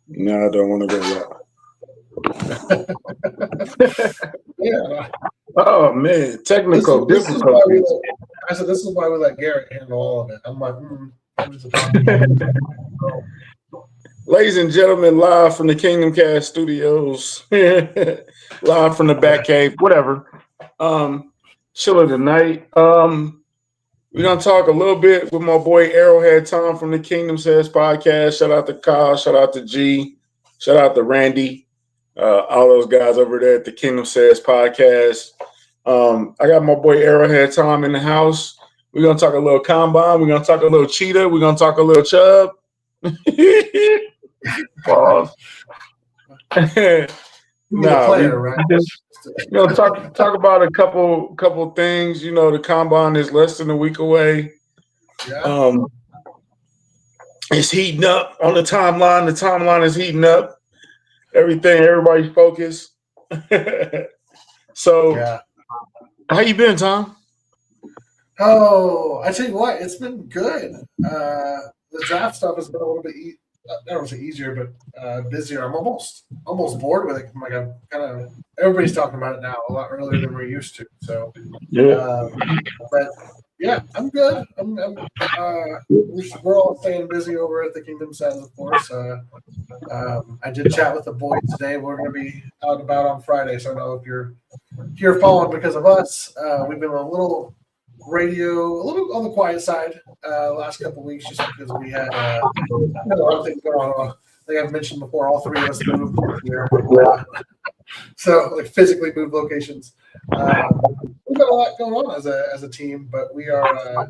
No, I don't want to go yet. Yeah. Oh man, technical This is difficulties. I said this is why we let Garrett handle all of it. I'm like, I'm just a talking. Ladies and gentlemen, live from the Kingdom Cast Studios, live from the Batcave, whatever. Chilling tonight. We're gonna talk a little bit with my boy Arrowhead Tom from the Kingdom Says podcast. Shout out to Kyle, shout out to G, shout out to Randy, all those guys over there at the Kingdom Says podcast. I got my boy Arrowhead Tom in the house. We're gonna talk a little combine. We're gonna talk a little cheetah. We're gonna talk a little chub. Pause. Player, right? Talk about a couple things. You know, the combine is less than a week away. Yeah. It's heating up on the timeline. The timeline is heating up. Everybody's focused. So, how you been, Tom? Oh, I tell you what, it's been good. The draft stuff has been a little bit I don't want to say easier, but busier. I'm almost bored with it. Like I'm kind of everybody's talking about it now a lot earlier than we're used to. So but yeah, I'm good. We're all staying busy over at the Kingdom Says, of course. I did chat with the boys today. We're going to be out and about on Friday, so I know if you're here following because of us, we've been a little on the quiet side last couple of weeks just because we had a lot of things going on. Like I've mentioned before, all three of us moved here. So like physically moved locations. We've got a lot going on as a team, but we are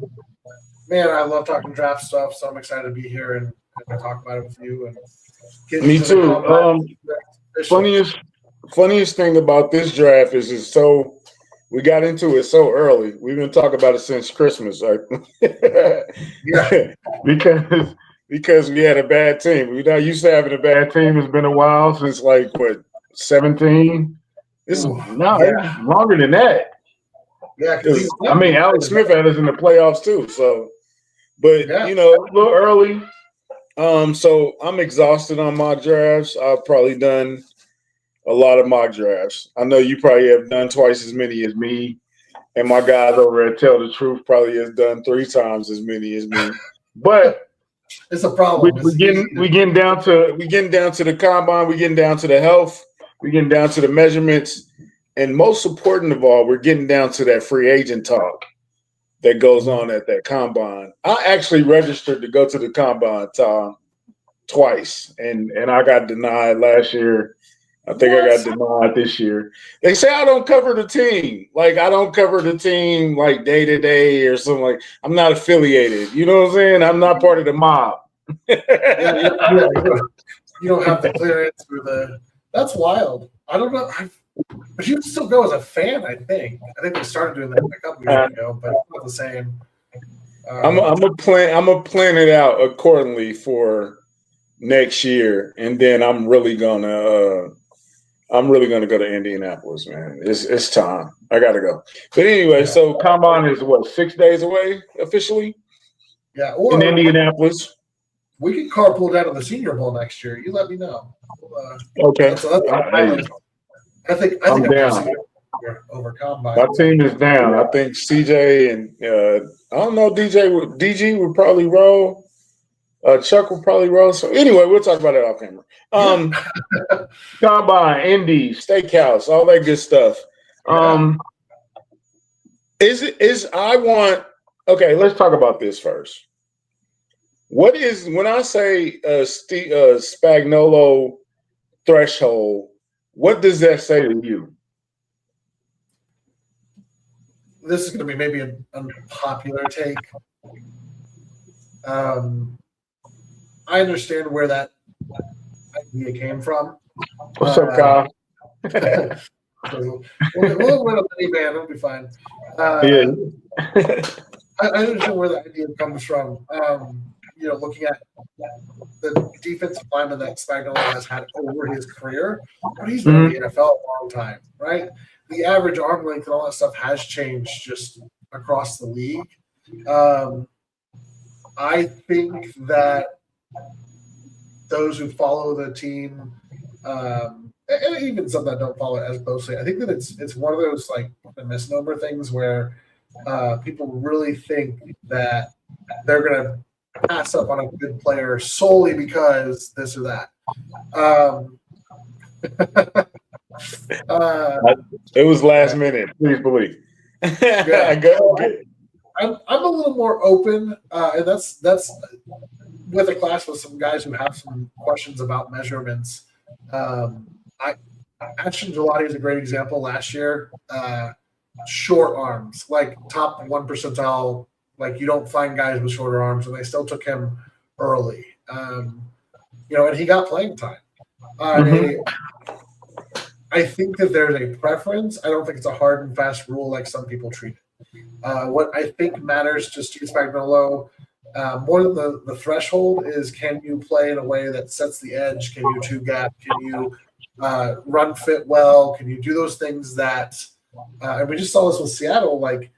man, I love talking draft stuff, so I'm excited to be here and talk about it with you. And me too. Funniest thing about this draft is so we got into it so early. We've been talking about it since Christmas, right? Yeah. because we had a bad team. We're not used to having a bad team. It's been a while since 17. This is longer than that. Yeah, I mean, Alex Smith had us in the playoffs too. So, but a little early. So I'm exhausted on mock drafts. I've probably done a lot of mock drafts. I know you probably have done twice as many as me, and my guys over at Tell the Truth probably has done 3 times as many as me. But it's a problem. We getting down to the combine. We getting down to the health. We getting down to the measurements, and most important of all, we're getting down to that free agent talk that goes on at that combine. I actually registered to go to the combine, Tom, twice, and I got denied last year. I think I got denied this year. They say I don't cover the team. Like I don't cover the team like day to day or something. Like I'm not affiliated. You know what I'm saying? I'm not part of the mob. You don't have the clearance for the. That's wild. I don't know. But you can still go as a fan. I think they started doing that a couple years ago, but it's not the same. I'm gonna plan it out accordingly for next year, and then I'm really gonna go to Indianapolis, man. It's time. I gotta go. But anyway, so combine is what 6 days away officially. Yeah, in Indianapolis. We can carpool down to the Senior Bowl next year. You let me know. Okay. I think I'm down. Over combine. My team is down. I think CJ and I don't know DG would probably roll. Chuck will probably roll. So anyway, we'll talk about it off camera. Combine, Indy, Steakhouse, all that good stuff. Okay, let's talk about this first. What is when I say Spagnuolo threshold? What does that say to you? This is going to be maybe an unpopular take. I understand where that idea came from. What's up, Kyle? We'll win a minivan. It'll be fine. I understand where the idea comes from. Looking at the defensive lineman that Spagnuolo has had over his career, but he's been in the NFL a long time, right? The average arm length and all that stuff has changed just across the league. I think that those who follow the team, and even some that don't follow it as closely, I think that it's one of those like the misnomer things where people really think that they're going to pass up on a good player solely because this or that. It was last minute. Please believe. Yeah. Go. I'm a little more open, and that's with a class with some guys who have some questions about measurements. Ashton Gelati is a great example last year. Short arms, like top 1 percentile. Like you don't find guys with shorter arms, and they still took him early. And he got playing time. I think that there's a preference. I don't think it's a hard and fast rule like some people treat it. What I think matters to Steve Spagnuolo more than the threshold is, can you play in a way that sets the edge? Can you two gap? Can you run fit well? Can you do those things that and we just saw this with Seattle, like,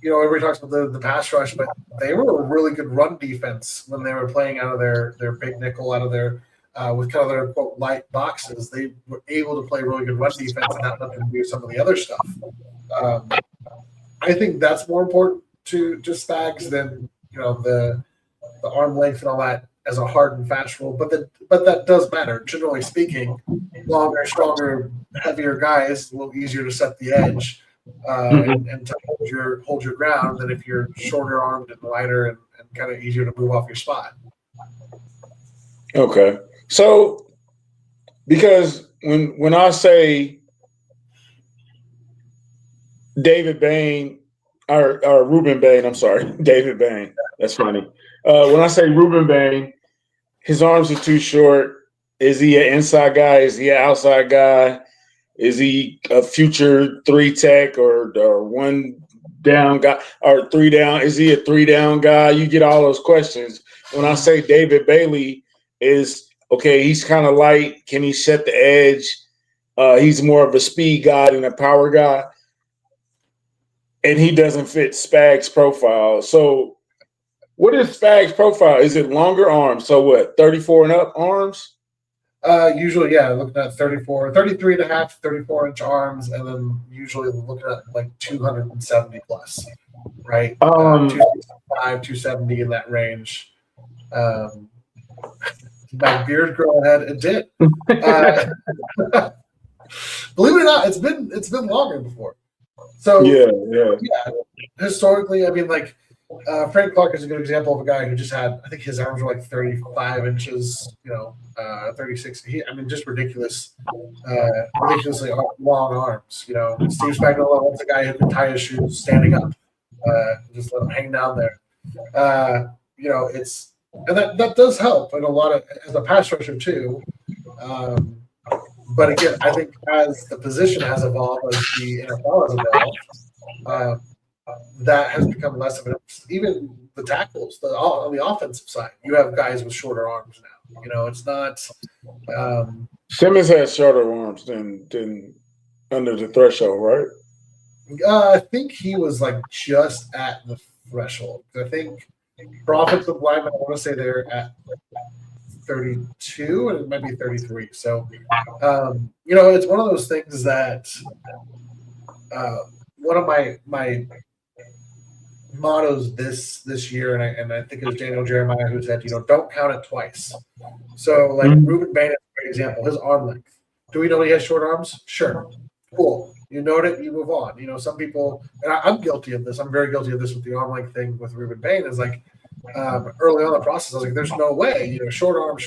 everybody talks about the pass rush, but they were a really good run defense when they were playing out of their big nickel, out of their with kind of their quote light boxes. They were able to play really good run defense, and that let them do some of the other stuff. I think that's more important to Spags than the arm length and all that as a hard and fast rule. But that does matter. Generally speaking, longer, stronger, heavier guys a little easier to set the edge and to hold your ground than if you're shorter armed and lighter and kind of easier to move off your spot. Okay. So because when I say David Bain or Ruben Bain, I'm sorry, David Bain. That's funny. When I say Ruben Bain, his arms are too short. Is he an inside guy? Is he an outside guy? Is he a future 3 tech or 1 down guy or 3 down? Is he a 3 down guy? You get all those questions. When I say David Bailey is okay, he's kind of light. Can he set the edge? He's more of a speed guy than a power guy. And he doesn't fit Spag's profile. So what is Spag's profile? Is it longer arms? So what, 34 and up arms? Usually, yeah, looking at 33 and a half, 34-inch arms, and then usually looking at like 270 plus, right? 265, 270 in that range. My beard growing ahead, it did. Believe it or not, it's been longer before. So yeah. Historically, I mean, like Frank Clark is a good example of a guy who just had, I think his arms were like 35 inches, 36. Just ridiculously long arms. Steve Spagnuolo was a guy who could tie his shoes standing up, just let them hang down there. And that does help in a lot of as a pass rusher too. But again, I think as the position has evolved, as the NFL has evolved, that has become less of an even the tackles on the offensive side. You have guys with shorter arms now. It's not. Simmons has shorter arms than under the threshold, right? I think he was like just at the threshold. I think for offensive linemen, I want to say they're at 32, and it might be 33. So, it's one of those things that one of my mottos this year, and I think it was Daniel Jeremiah who said, don't count it twice. So, like Ruben Bain is a great example. His arm length. Do we know he has short arms? Sure. Cool. You note it, you move on. Some people, and I'm guilty of this. I'm very guilty of this with the arm length thing with Ruben Bain. Is like early on in the process, I was like, "There's no way." Short arms.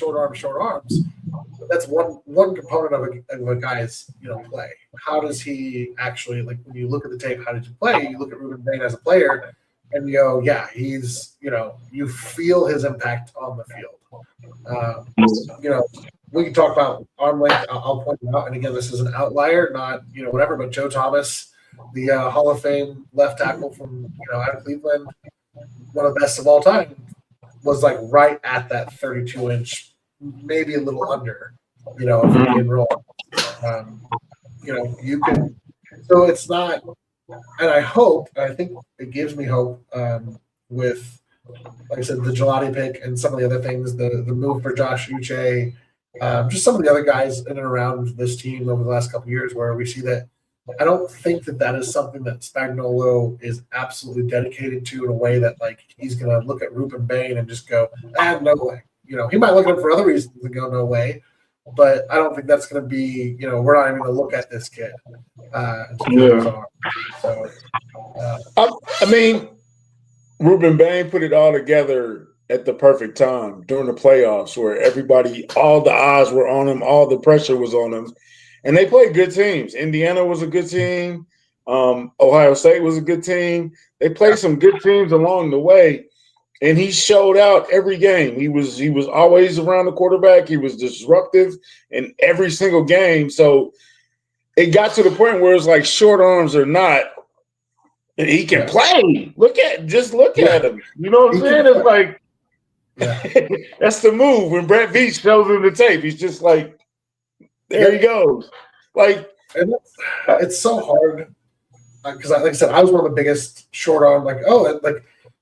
But that's one component of a guy's play. How does he actually, like, when you look at the tape? How did you play? You look at Ruben Bain as a player, and you go, "Yeah, he's you feel his impact on the field." We can talk about arm length. I'll point it out. And again, this is an outlier, not whatever. But Joe Thomas, the Hall of Fame left tackle from out of Cleveland, one of the best of all time, was like right at that 32-inch, maybe a little under. If you can roll, you can. So it's not. And I think it gives me hope with like I said, the Gelati pick and some of the other things, the move for Josh Uche, just some of the other guys in and around this team over the last couple of years, where we see that. I don't think that is something that Spagnuolo is absolutely dedicated to in a way that like he's going to look at Ruben Bain and just go, no way. He might look at him for other reasons and go, no way. But I don't think that's going to be, we're not even going to look at this kid. Yeah. So, I mean, Ruben Bain put it all together at the perfect time during the playoffs where all the eyes were on him, all the pressure was on him. And they played good teams. Indiana was a good team. Ohio State was a good team. They played some good teams along the way. And he showed out every game. He was always around the quarterback. He was disruptive in every single game. So it got to the point where it's like short arms or not, he can play. Look at him. You know what I'm saying? It's like that's the move. When Brett Veach shows him the tape, he's just like, there he goes. Like, and it's so hard because, like I said, I was one of the biggest short arm.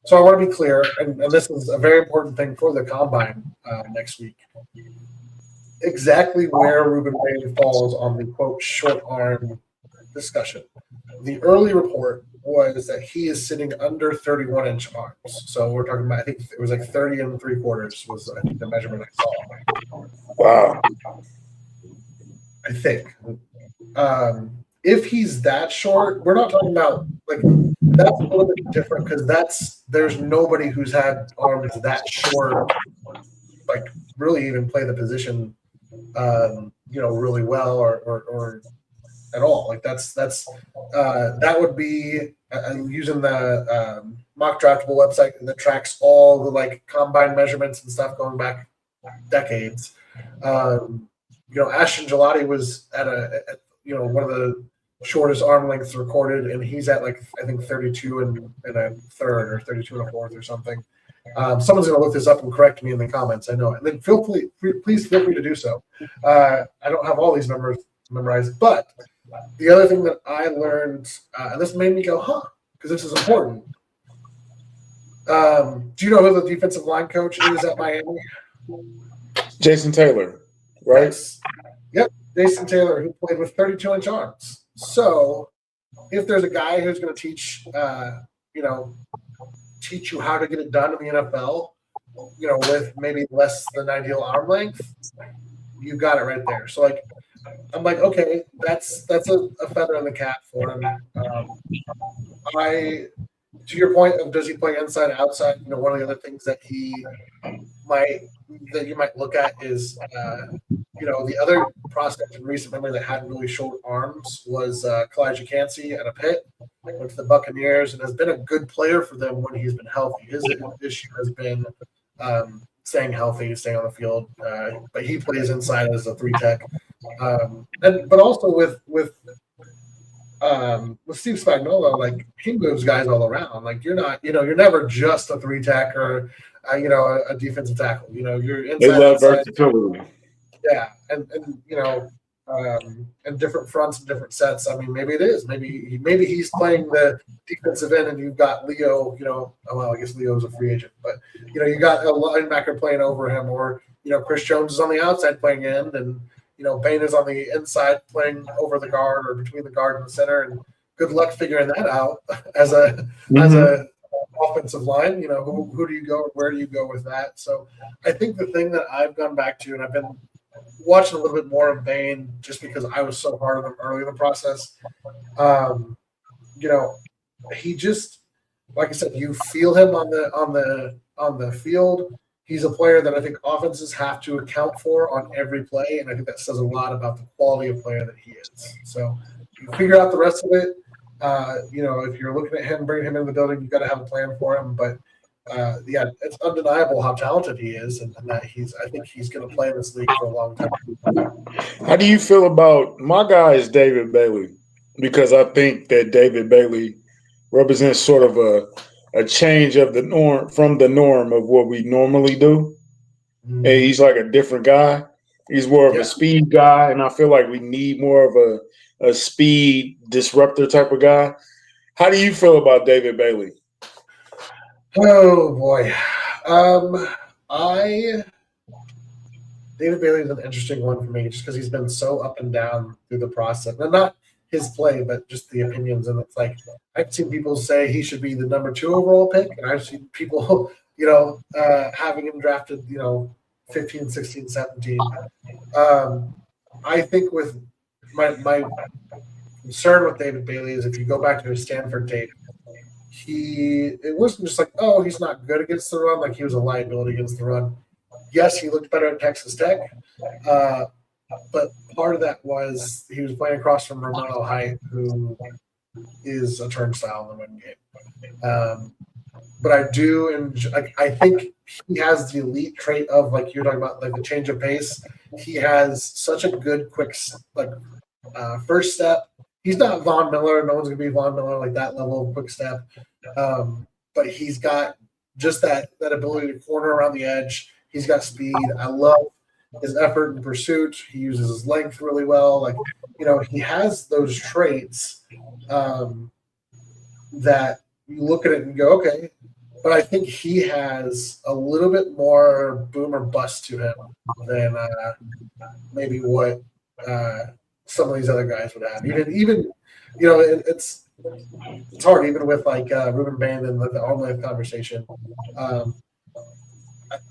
So I want to be clear, and this is a very important thing for the combine next week. Exactly where Ruben Bain falls on the quote short arm discussion. The early report was that he is sitting under 31-inch arms. So we're talking about, I think it was like 30 3/4 was I think the measurement I saw. Wow. I think. If he's that short, we're not talking about like that's a little bit different because there's nobody who's had arms that short, like really even play the position, really well or at all. Like that would be I'm using the mock draftable website that tracks all the like combine measurements and stuff going back decades. Ashton Gelati was at one of the shortest arm lengths recorded, and he's at like I think 32 and a third or 32 and a fourth or something. Someone's going to look this up and correct me in the comments. I know it. And then please feel free to do so. I don't have all these numbers memorized, but the other thing that I learned, and this made me go, because this is important. Do you know who the defensive line coach is at Miami? Jason Taylor, right? Yes. Yep, Jason Taylor, who played with 32-inch arms. So if there's a guy who's going to teach you how to get it done in the NFL, with maybe less than ideal arm length, you got it right there. So I'm like, okay, that's a feather in the cap for him. To your point of does he play inside outside? One of the other things that you might look at is the other prospect in recent memory that had really short arms was Kalijah Cansey at a Pitt. Went to the Buccaneers and has been a good player for them when he's been healthy. His issue has been staying healthy, staying on the field. But he plays inside as a 3-tech. But also with Steve Spagnuolo, like he moves guys all around. Like you're not, you're never just a 3-tech or a defensive tackle. You're inside. They love versatility. Yeah, and different fronts and different sets. I mean, maybe it is. Maybe he's playing the defensive end, and you've got Leo. I guess Leo's a free agent, but you got a linebacker playing over him, or Chris Jones is on the outside playing end, and Bain is on the inside playing over the guard or between the guard and the center. And good luck figuring that out as a offensive line. Who do you go? Where do you go with that? So I think the thing that I've gone back to, and I've been watching a little bit more of Bain just because I was so hard on him early in the process. He just, like I said, you feel him on the field. He's a player that I think offenses have to account for on every play, and I think that says a lot about the quality of player that he is. So you figure out the rest of it. If you're looking at him, bringing him in the building, you've got to have a plan for him. But it's undeniable how talented he is, and that I think he's going to play in this league for a long time. How do you feel about my guy is David Bailey? Because I think that David Bailey represents sort of a change of the norm from the norm of what we normally do. Mm-hmm. And he's like a different guy. He's more of a speed guy, and I feel like we need more of a speed disruptor type of guy. How do you feel about David Bailey? Oh boy. I David Bailey is an interesting one for me just because he's been so up and down through the process. And not his play, but just the opinions. And it's like I've seen people say he should be the number 2 overall pick, and I've seen people, having him drafted, 15, 16, 17. I think with my concern with David Bailey is if you go back to his Stanford tape, it wasn't just like, oh, he's not good against the run, like he was a liability against the run. Yes, he looked better at Texas Tech, but part of that was he was playing across from Romano Height, who is a turnstile in the run game. But I do, and I think he has the elite trait of, like you're talking about, like the change of pace. He has such a good quick first step. He's not Von Miller. No one's gonna be Von Miller like that level of quick step. But he's got just that ability to corner around the edge. He's got speed. I love his effort in pursuit. He uses his length really well. Like, he has those traits that you look at it and go, okay. But I think he has a little bit more boom or bust to him than maybe what some of these other guys would have. Even it's hard even with like Ruben Band and the arm length conversation.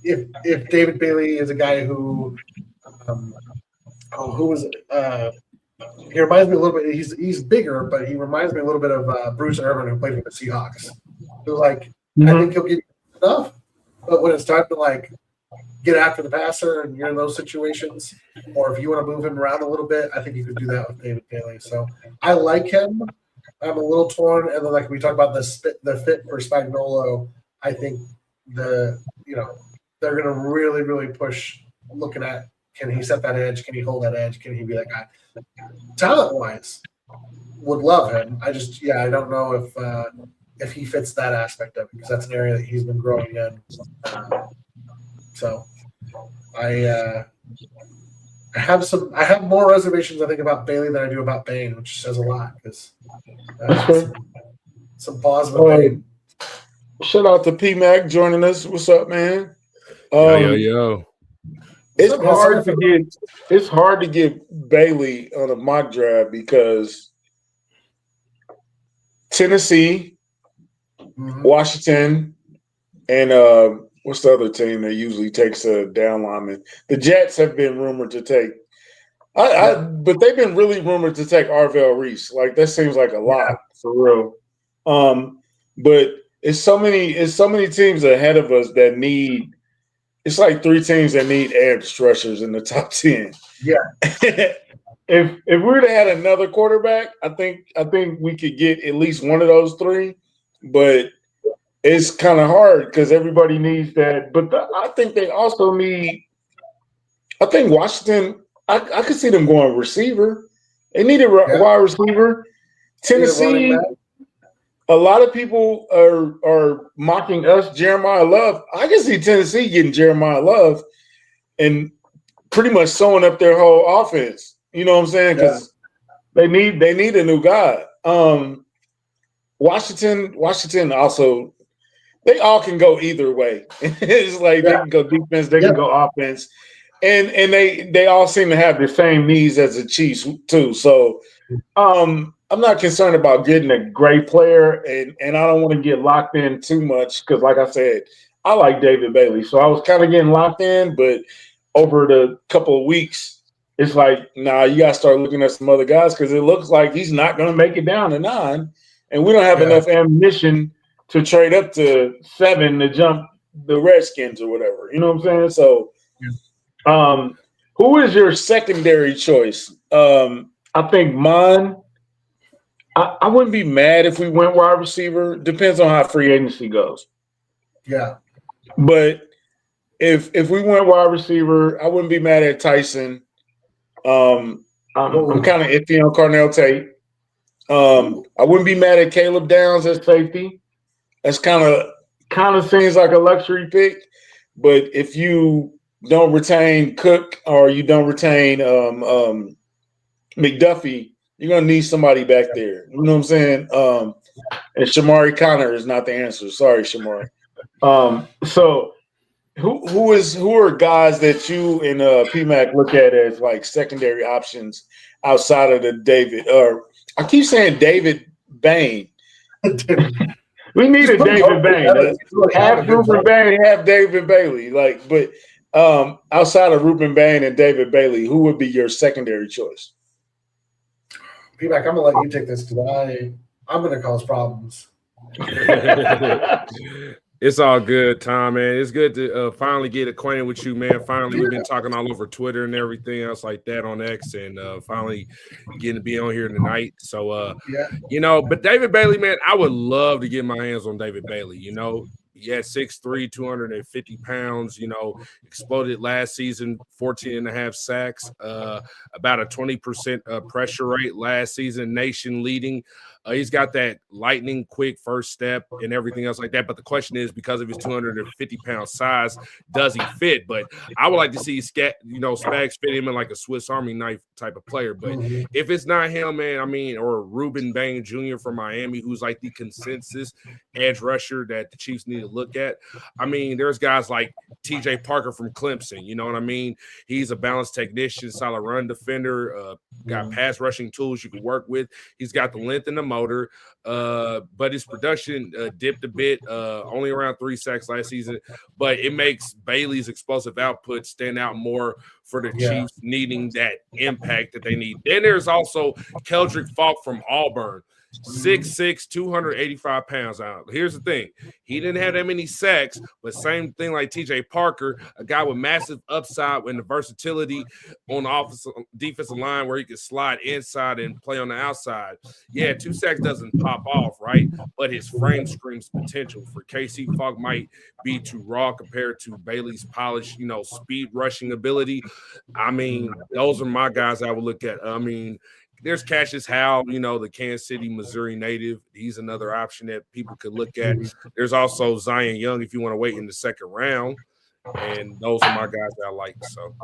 If David Bailey is a guy who was he reminds me a little bit. He's bigger, but he reminds me a little bit of Bruce Irvin, who played with the Seahawks. Who I think he'll give you enough, but when it's time to like get after the passer and you're in those situations, or if you want to move him around a little bit, I think you could do that with David Bailey. So I like him. I'm a little torn, and then like we talk about the fit for Spagnuolo, I think they're going to really, really push looking at, can he set that edge? Can he hold that edge? Can he be that guy? Talent-wise, would love him. I don't know if he fits that aspect of it, because that's an area that he's been growing in. So I have more reservations, I think, about Bailey than I do about Bain, which says a lot, because some pause with Bain. Shout out to Pmac joining us. What's up, man? Yo. It's hard to get Bailey on a mock draft because Tennessee, Washington, and what's the other team that usually takes a down lineman? The Jets have been rumored to take. But they've been really rumored to take Arvell Reese. Like, that seems like a lot for real. But it's so many teams ahead of us that need. It's like 3 teams that need edge rushers in the top 10. Yeah. If we were to add another quarterback, I think we could get at least one of those 3. But it's kind of hard because everybody needs that. But I think they also need. I think Washington. I could see them going receiver. They need a wide receiver. Tennessee. A lot of people are mocking us, Jeremiah Love. I can see Tennessee getting Jeremiah Love and pretty much sewing up their whole offense. You know what I'm saying? Because they need a new guy. Washington also, they all can go either way. It's like they can go defense, they can go offense, and they all seem to have the same needs as the Chiefs too. So I'm not concerned about getting a great player, and I don't want to get locked in too much because, like I said, I like David Bailey. So I was kind of getting locked in, but over the couple of weeks, it's like, nah, you got to start looking at some other guys because it looks like he's not going to make it down to 9, and we don't have enough ammunition to trade up to 7 to jump the Redskins or whatever. You know what I'm saying? So who is your secondary choice? I think mine – I wouldn't be mad if we went wide receiver. Depends on how free agency goes. Yeah. But if we went wide receiver, I wouldn't be mad at Tyson. I'm kind of iffy on Cornell Tate. I wouldn't be mad at Caleb Downs at safety. That's kind of seems like a luxury pick. But if you don't retain Cook or you don't retain McDuffie, you're going to need somebody back there. You know what I'm saying? And Shamari Connor is not the answer. Sorry, Shamari. So who are guys that you and Pmac look at as like secondary options outside of the David? Or I keep saying David Bain. We need a David Bain. Half Ruben Bain, half David Bailey. But outside of Ruben Bain and David Bailey, who would be your secondary choice? Pmac, I'm gonna let you take this because I'm gonna cause problems. It's all good, Tom, man. It's good to finally get acquainted with you, man. Finally, we've been talking all over Twitter and everything else like that on X, and finally getting to be on here tonight. So, but David Bailey, man, I would love to get my hands on David Bailey. He had 6'3", 250 pounds, exploded last season, 14 and a half sacks, about a 20% pressure rate last season, nation leading. He's got that lightning quick first step and everything else like that. But the question is, because of his 250-pound size, does he fit? But I would like to see Spags fit him in like a Swiss Army knife type of player. But if it's not him, man, or Ruben Bain Jr. from Miami, who's like the consensus edge rusher that the Chiefs need to look at. There's guys like TJ Parker from Clemson. You know what I mean? He's a balanced technician, solid run defender, got pass rushing tools you can work with. He's got the length and the motor, but his production dipped a bit, only around 3 sacks last season. But it makes Bailey's explosive output stand out more for the Chiefs needing that impact that they need. Then there's also Keldrick Falk from Auburn. 6'6", 285 pounds out. Here's the thing. He didn't have that many sacks, but same thing like TJ Parker, a guy with massive upside and the versatility on the defensive line where he can slide inside and play on the outside. Yeah, 2 sacks doesn't pop off, right? But his frame screams potential. For KC, Falk might be too raw compared to Bailey's polished, speed rushing ability. Those are my guys I would look at. There's Cassius Howell, the Kansas City, Missouri native. He's another option that people could look at. There's also Zion Young if you want to wait in the second round. And those are my guys that I like. So,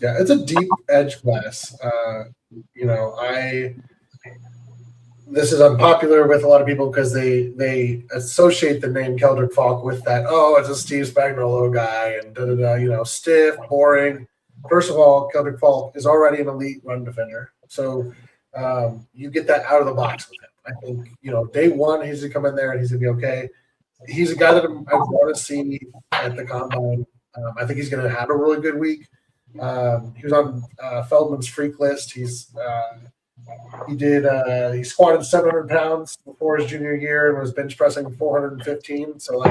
yeah, it's a deep edge class. This is unpopular with a lot of people because they associate the name Keldrick Falk with that. Oh, it's a Steve Spagnuolo guy and stiff, boring. First of all, Keldrick Falk is already an elite run defender. So you get that out of the box with him. I think, day one, he's going to come in there and he's going to be okay. He's a guy that I want to see at the combine. I think he's going to have a really good week. He was on Feldman's freak list. He squatted 700 pounds before his junior year and was bench pressing 415. So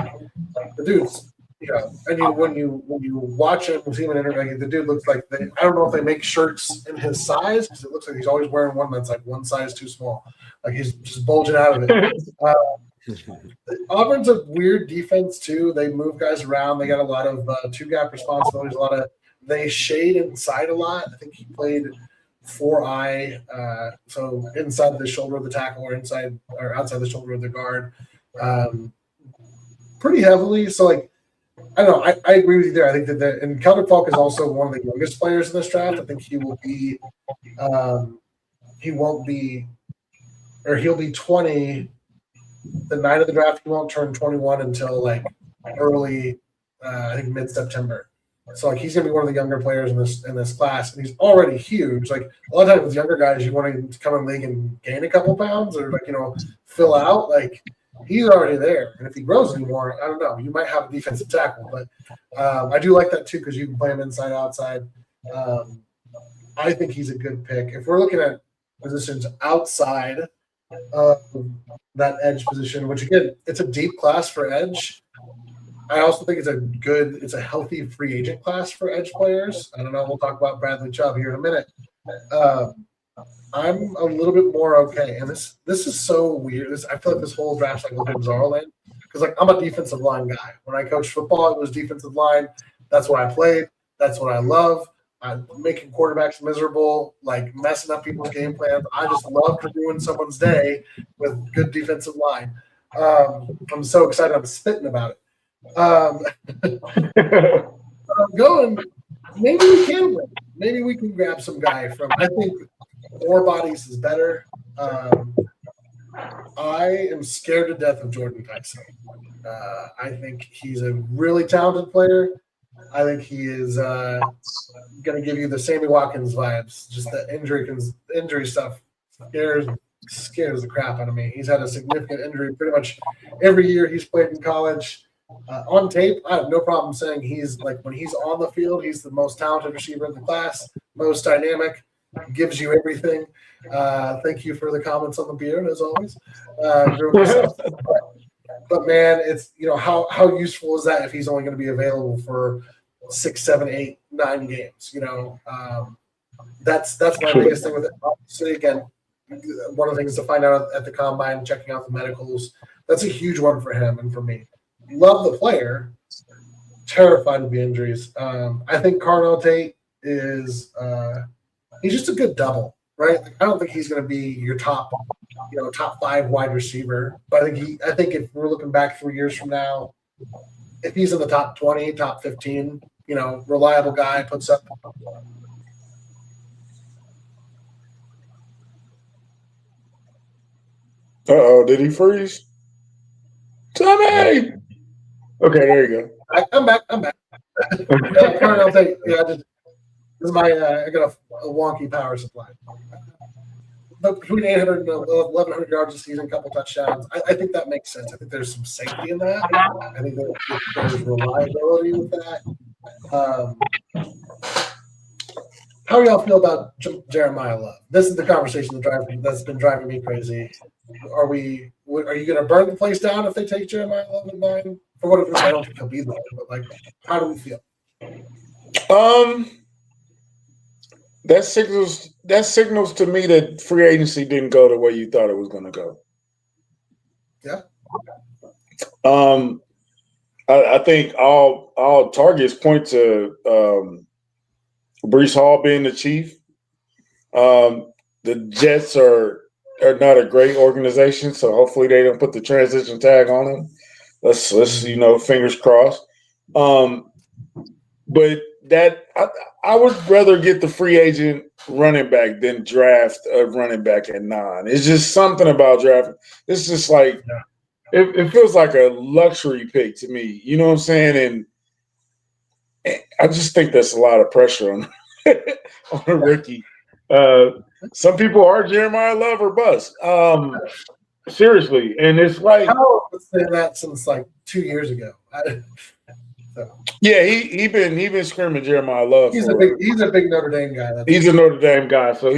the dude's, and when you watch him, see him in an interview, the dude looks like I don't know if they make shirts in his size because it looks like he's always wearing one that's like one size too small. Like he's just bulging out of it. Auburn's a weird defense too. They move guys around. They got a lot of 2-gap responsibilities. They shade inside a lot. I think he played 4-eye, so inside the shoulder of the tackle or inside or outside the shoulder of the guard, pretty heavily. So I don't know. I agree with you there. I think and Keldrick Falk is also one of the youngest players in this draft. I think he will be, he'll be 20 the night of the draft. He won't turn 21 until early, I think mid-September. So he's gonna be one of the younger players in this class, and he's already huge. A lot of times with younger guys, you want to come in the league and gain a couple pounds or fill out. He's already there, and if he grows anymore, I don't know. You might have a defensive tackle, but I do like that too because you can play him inside, outside. I think he's a good pick. If we're looking at positions outside of that edge position, which again, it's a deep class for edge. I also think it's a healthy free agent class for edge players. I don't know. We'll talk about Bradley Chubb here in a minute. I'm a little bit more okay, and this is so weird. I feel like this whole draft's like a little bizarre land because I'm a defensive line guy. When I coached football, it was defensive line. That's what I played. That's what I love. I'm making quarterbacks miserable, messing up people's game plans. I just love to ruin someone's day with good defensive line. I'm so excited. I'm spitting about it. I'm going. Maybe we can win. Maybe we can grab some guy from. I think 4 bodies is better. I am scared to death of Jordan Tyson. I think he's a really talented player. I think he is going to give you the Sammy Watkins vibes. Just the injury stuff scares the crap out of me. He's had a significant injury pretty much every year he's played in college. On tape, I have no problem saying he's like when he's on the field, he's the most talented receiver in the class, most dynamic, gives you everything. Thank you for the comments on the beard, as always. But man, it's how useful is that if he's only going to be available for 6, 7, 8, 9 games? That's my biggest thing with it. Obviously, again, one of the things to find out at the combine, checking out the medicals, that's a huge one for him and for me. Love the player, terrified of the injuries. I think Carnell Tate is he's just a good double, right? Like, I don't think he's going to be your top 5 wide receiver, but I think if we're looking back 3 years from now, if he's in the top 20, top 15, reliable guy, puts up. Did he freeze? Tommy! Okay, there you go. I'm back. Carnell Tate, this is my I got a wonky power supply. But between 800 and 1,100 yards a season, a couple touchdowns, I think that makes sense. I think there's some safety in that. I think there's reliability with that. How do y'all feel about Jeremiah Love? This is the conversation that's been driving me crazy. Are you going to burn the place down if they take Jeremiah Love at 9? For what if I don't think he'll be there, but how do we feel? That signals to me that free agency didn't go the way you thought it was going to go. Yeah. I think all targets point to Breece Hall being the chief. The Jets are not a great organization, so hopefully they don't put the transition tag on them. Let's fingers crossed. But that I would rather get the free agent running back than draft a running back at 9. It's just something about drafting. It's just like it feels like a luxury pick to me. You know what I'm saying? And I just think that's a lot of pressure on a rookie. Some people are Jeremiah Love or bust. Seriously, and it's like I've been saying that since 2 years ago. Yeah, he been screaming Jeremiah Love. He's a big Notre Dame guy. He's a Notre Dame guy. So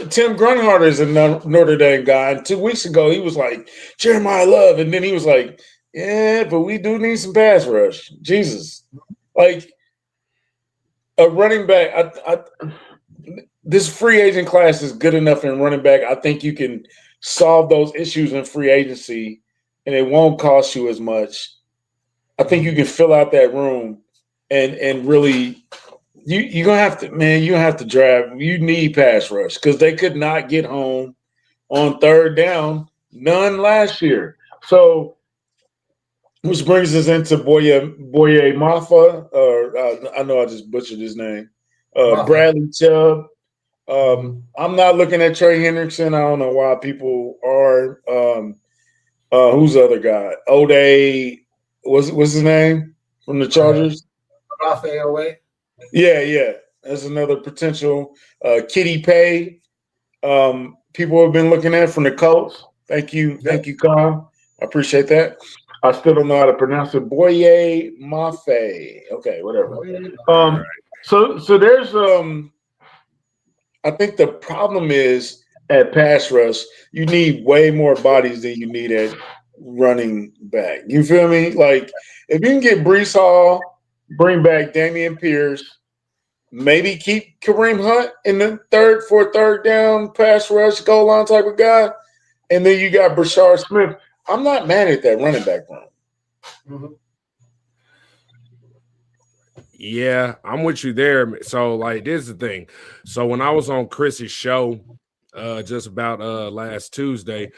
Tim Grunhardt is a Notre Dame guy. And 2 weeks ago he was like Jeremiah Love, and then he was like, yeah, but we do need some pass rush. Jesus, like a running back. This free agent class is good enough in running back. I think you can solve those issues in free agency, and it won't cost you as much. I think you can fill out that room and really you're gonna have to draft. You need pass rush because they could not get home on third down, none last year. So which brings us into Boye Mafa, I know I just butchered his name. Bradley Chubb. I'm not looking at Trey Hendrickson. I don't know why people are. Who's the other guy? O'Day. What's his name from the Chargers? Rafael. Yeah. That's another potential. Kitty Pay. People have been looking at from the Colts. Thank you, Kyle. I appreciate that. I still don't know how to pronounce it. Boye Mafe. Okay, whatever. So there's I think the problem is at pass rush, you need way more bodies than you need at running back. You feel me? Like if you can get Breece Hall, bring back Dameon Pierce, maybe keep Kareem Hunt in the third down pass rush goal line type of guy, and then you got Brashard Smith. I'm not mad at that running back room. Mm-hmm. Yeah, I'm with you there. So, this is the thing. So when I was on Chris's show just about last Tuesday,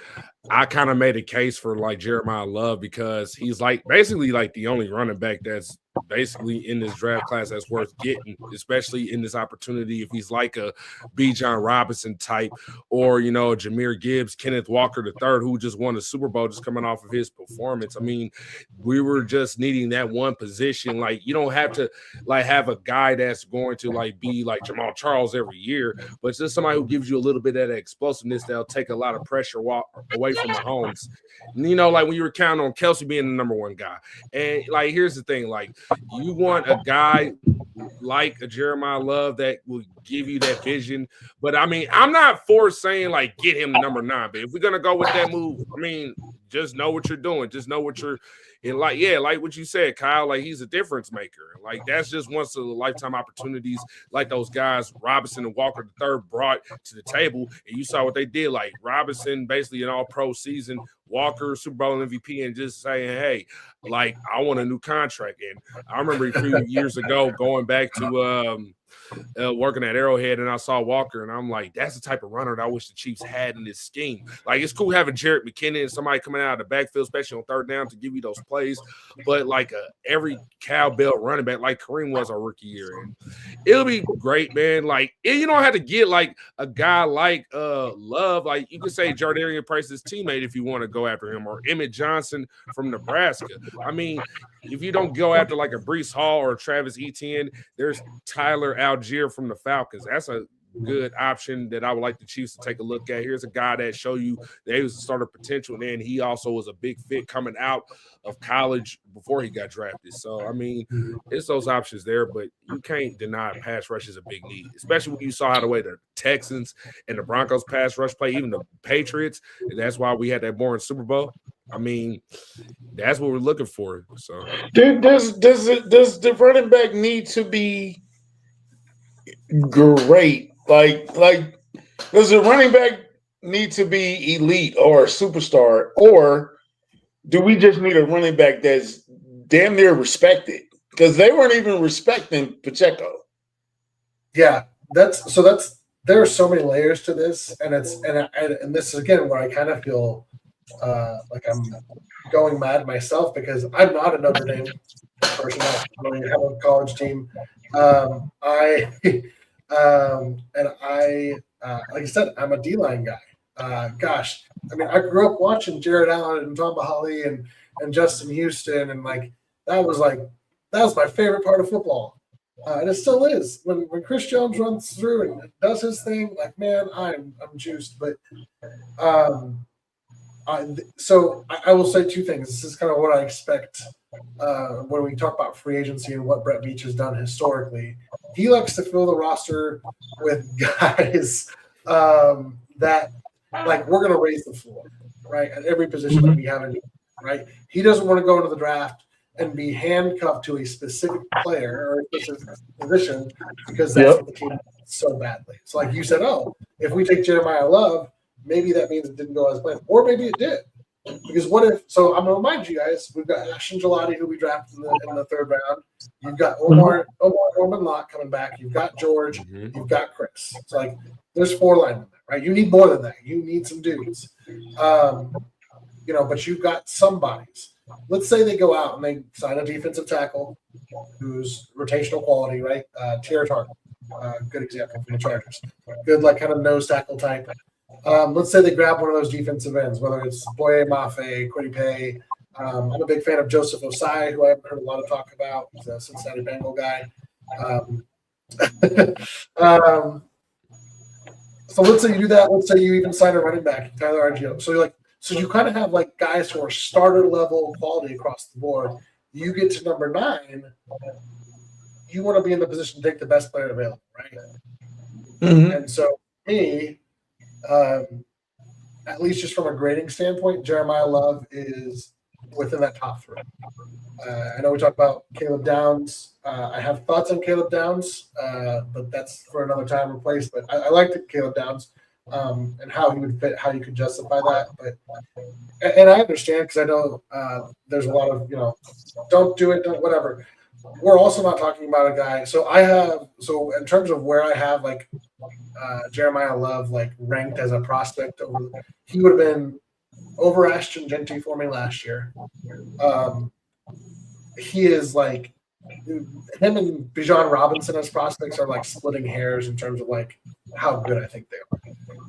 I kind of made a case for Jeremiah Love because he's basically the only running back that's basically in this draft class that's worth getting, especially in this opportunity. If he's like a B. John Robinson type, or Jahmyr Gibbs, Kenneth Walker III, who just won the Super Bowl just coming off of his performance. I mean, we were just needing that one position. Like, you don't have to like have a guy that's going to like be like Jamal Charles every year, but just somebody who gives you a little bit of that explosiveness that'll take a lot of pressure away from Mahomes. Like when you were counting on Kelsey being the number one guy. And like, here's the thing, like you want a guy like a Jeremiah Love that will give you that vision. But I mean, I'm not for saying like get him number 9, but if we're gonna go with that move, I mean, just know what you're doing. Just know what you're and like what you said, Kyle, like he's a difference maker. Like that's just once in a lifetime opportunities like those guys Robinson and Walker III brought to the table. And you saw what they did. Like Robinson basically an all-pro season, Walker Super Bowl MVP, and just saying, hey, like I want a new contract. And I remember a few years ago going back to working at Arrowhead, and I saw Walker, and I'm like, that's the type of runner that I wish the Chiefs had in this scheme. Like, it's cool having Jerick McKinnon and somebody coming out of the backfield, especially on third down, to give you those plays. But like every cowbell running back, like Kareem was our rookie year, and it'll be great, man. Like, you don't have to get like a guy like Love. Like, you can say Jardarian Price's teammate if you want to go after him, or Emmett Johnson from Nebraska. I mean, if you don't go after like a Breece Hall or Travis Etienne, there's Tyler Algier from the Falcons. That's a good option that I would like the Chiefs to take a look at. Here's a guy that show you that he was a starter potential, and then he also was a big fit coming out of college before he got drafted. So, I mean, it's those options there, but you can't deny pass rush is a big need, especially when you saw how the way the Texans and the Broncos pass rush play, even the Patriots, and that's why we had that boring Super Bowl. I mean, that's what we're looking for. So, does the running back need to be great? Like, does the running back need to be elite or a superstar, or do we just need a running back that's damn near respected? Because they weren't even respecting Pacheco. Yeah, there are so many layers to this, and this is again where I kind of feel like I'm going mad myself because I'm not a Notre Dame person. I don't have a college team. Like I said, I'm a D-line guy. Gosh, I mean, I grew up watching Jared Allen and Tom Bahali and Justin Houston, and like that was my favorite part of football. And it still is. When Chris Jones runs through and does his thing, like, man, I'm juiced. But so I will say two things. This is kind of what I expect when we talk about free agency and what Brett Veach has done historically. He likes to fill the roster with guys that, like, we're going to raise the floor, right, at every position that we have in, right? He doesn't want to go into the draft and be handcuffed to a specific player or a specific position because that's what the team needs so badly. So, like you said, if we take Jeremiah Love, maybe that means it didn't go as planned, or maybe it did. Because what if? So I'm gonna remind you guys, we've got Ashton Gelati, who we drafted in the third round. You've got Omar Norman Lott coming back. You've got George. You've got Chris. It's like there's 4 linemen there, right? You need more than that. You need some dudes. But you've got some bodies. Let's say they go out and they sign a defensive tackle who's rotational quality, right? Tierra Tarkin, good example from the Chargers. Good, like, kind of nose tackle type. Let's say they grab one of those defensive ends, whether it's Boye Mafe, Kwity Paye. I'm a big fan of Joseph Osai, who I haven't heard a lot of talk about. He's a Cincinnati Bengal guy. So let's say you do that. Let's say you even sign a running back, Tyler Argio. So you kind of have like guys who are starter level quality across the board. You get to number 9, you want to be in the position to take the best player available, right? Mm-hmm. And so me, at least just from a grading standpoint, Jeremiah Love is within that top 3. I know we talked about Caleb Downs. I have thoughts on Caleb Downs, but that's for another time and place. But I liked Caleb Downs and how he would fit, how you could justify that. And I understand because I know there's a lot of, don't do it, don't whatever. We're also not talking about a guy. So in terms of where I have like Jeremiah Love like ranked as a prospect, he would have been over Ashton Genty for me last year. He is like him and Bijan Robinson as prospects are like splitting hairs in terms of like how good I think they are.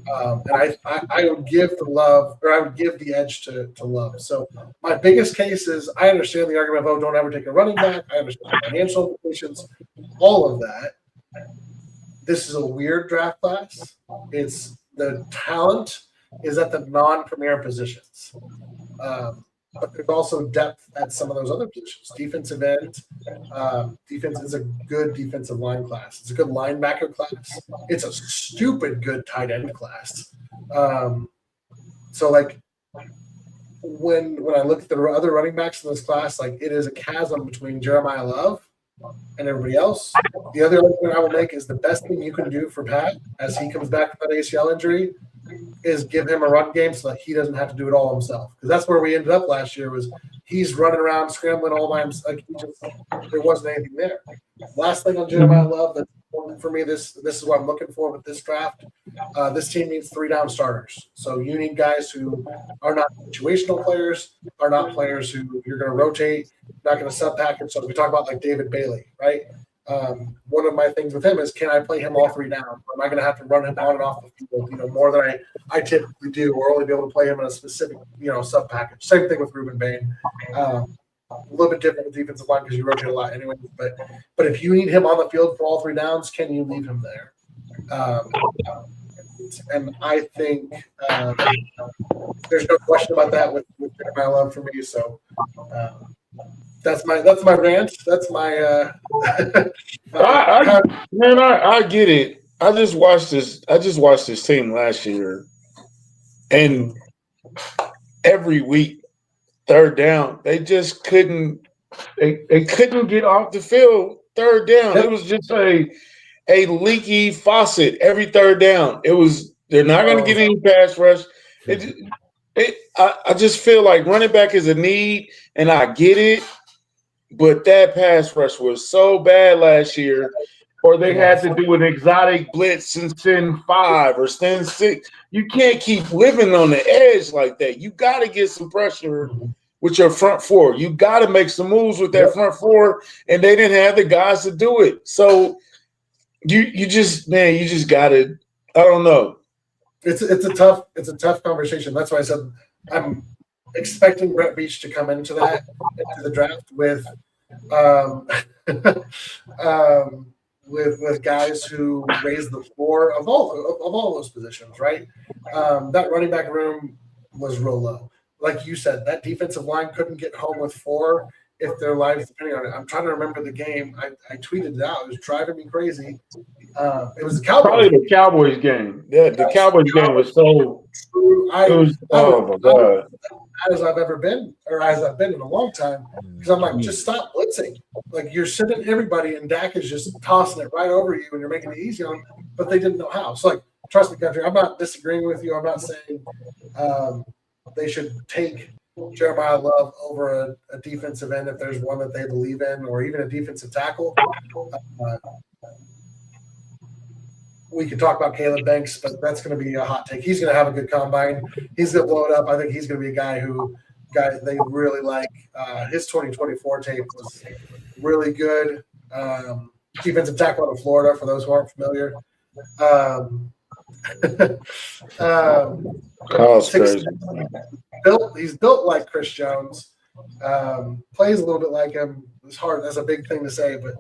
And I would give the love, or I would give the edge to Love. So my biggest case is I understand the argument of, oh, don't ever take a running back. I understand the financial implications, all of that. This is a weird draft class. It's the talent is at the non-premier positions. But there's also depth at some of those other positions. Defensive end, defense is a good defensive line class. It's a good linebacker class. It's a stupid good tight end class. So like when I look at the other running backs in this class, like it is a chasm between Jeremiah Love and everybody else. The other argument I will make is the best thing you can do for Pat as he comes back from that ACL injury is give him a run game so that he doesn't have to do it all himself. Because that's where we ended up last year was he's running around scrambling all by himself. Like there wasn't anything there. Last thing on Jeremiah Love that's important for me, this is what I'm looking for with this draft. This team needs 3-down starters. So you need guys who are not situational players, are not players who you're going to rotate, not going to sub-package. So we talk about like David Bailey, right? One of my things with him is, can I play him all 3 down? Am I going to have to run him on and off the field, more than I typically do, or only be able to play him in a specific, sub package? Same thing with Ruben Bain. A little bit different with defensive line because you rotate a lot anyway. But if you need him on the field for all 3 downs, can you leave him there? And I think there's no question about that with my love for me. So. That's my rant. That's my I get it. I just watched this team last year, and every week, 3rd down, they just couldn't. They couldn't get off the field. 3rd down, it was just a leaky faucet every 3rd down. They're not going to get any pass rush. I just feel like running back is a need, and I get it. But that pass rush was so bad last year, or they had to do an exotic blitz and send 5 or send 6. You can't keep living on the edge like that. You got to get some pressure with your front 4. You got to make some moves with that front 4, and they didn't have the guys to do it. So you just got to. I don't know. It's a tough conversation. That's why I said I'm expecting Brett Beach to come into the draft with with guys who raise the floor of all those positions, right? That running back room was real low. Like you said, that defensive line couldn't get home with 4 if their lives depending on it. I'm trying to remember the game. I tweeted it out. It was driving me crazy. It was the Cowboys. Probably the Cowboys game. Yeah, the Cowboys game was so. Oh my god! As I've ever been, or as I've been in a long time, because I'm like, just stop blitzing. Like you're sitting everybody, and Dak is just tossing it right over you, and you're making it easy on them. But they didn't know how. So like, trust me, country. I'm not disagreeing with you. I'm not saying they should take Jeremiah Love over a defensive end if there's one that they believe in, or even a defensive tackle. We could talk about Caleb Banks, but that's going to be a hot take. He's going to have a good combine. He's going to blow it up. I think he's going to be a guy they really like. His 2024 tape was really good. Defensive tackle out of Florida, for those who aren't familiar. He's built like Chris Jones. Plays a little bit like him. It's hard. That's a big thing to say, but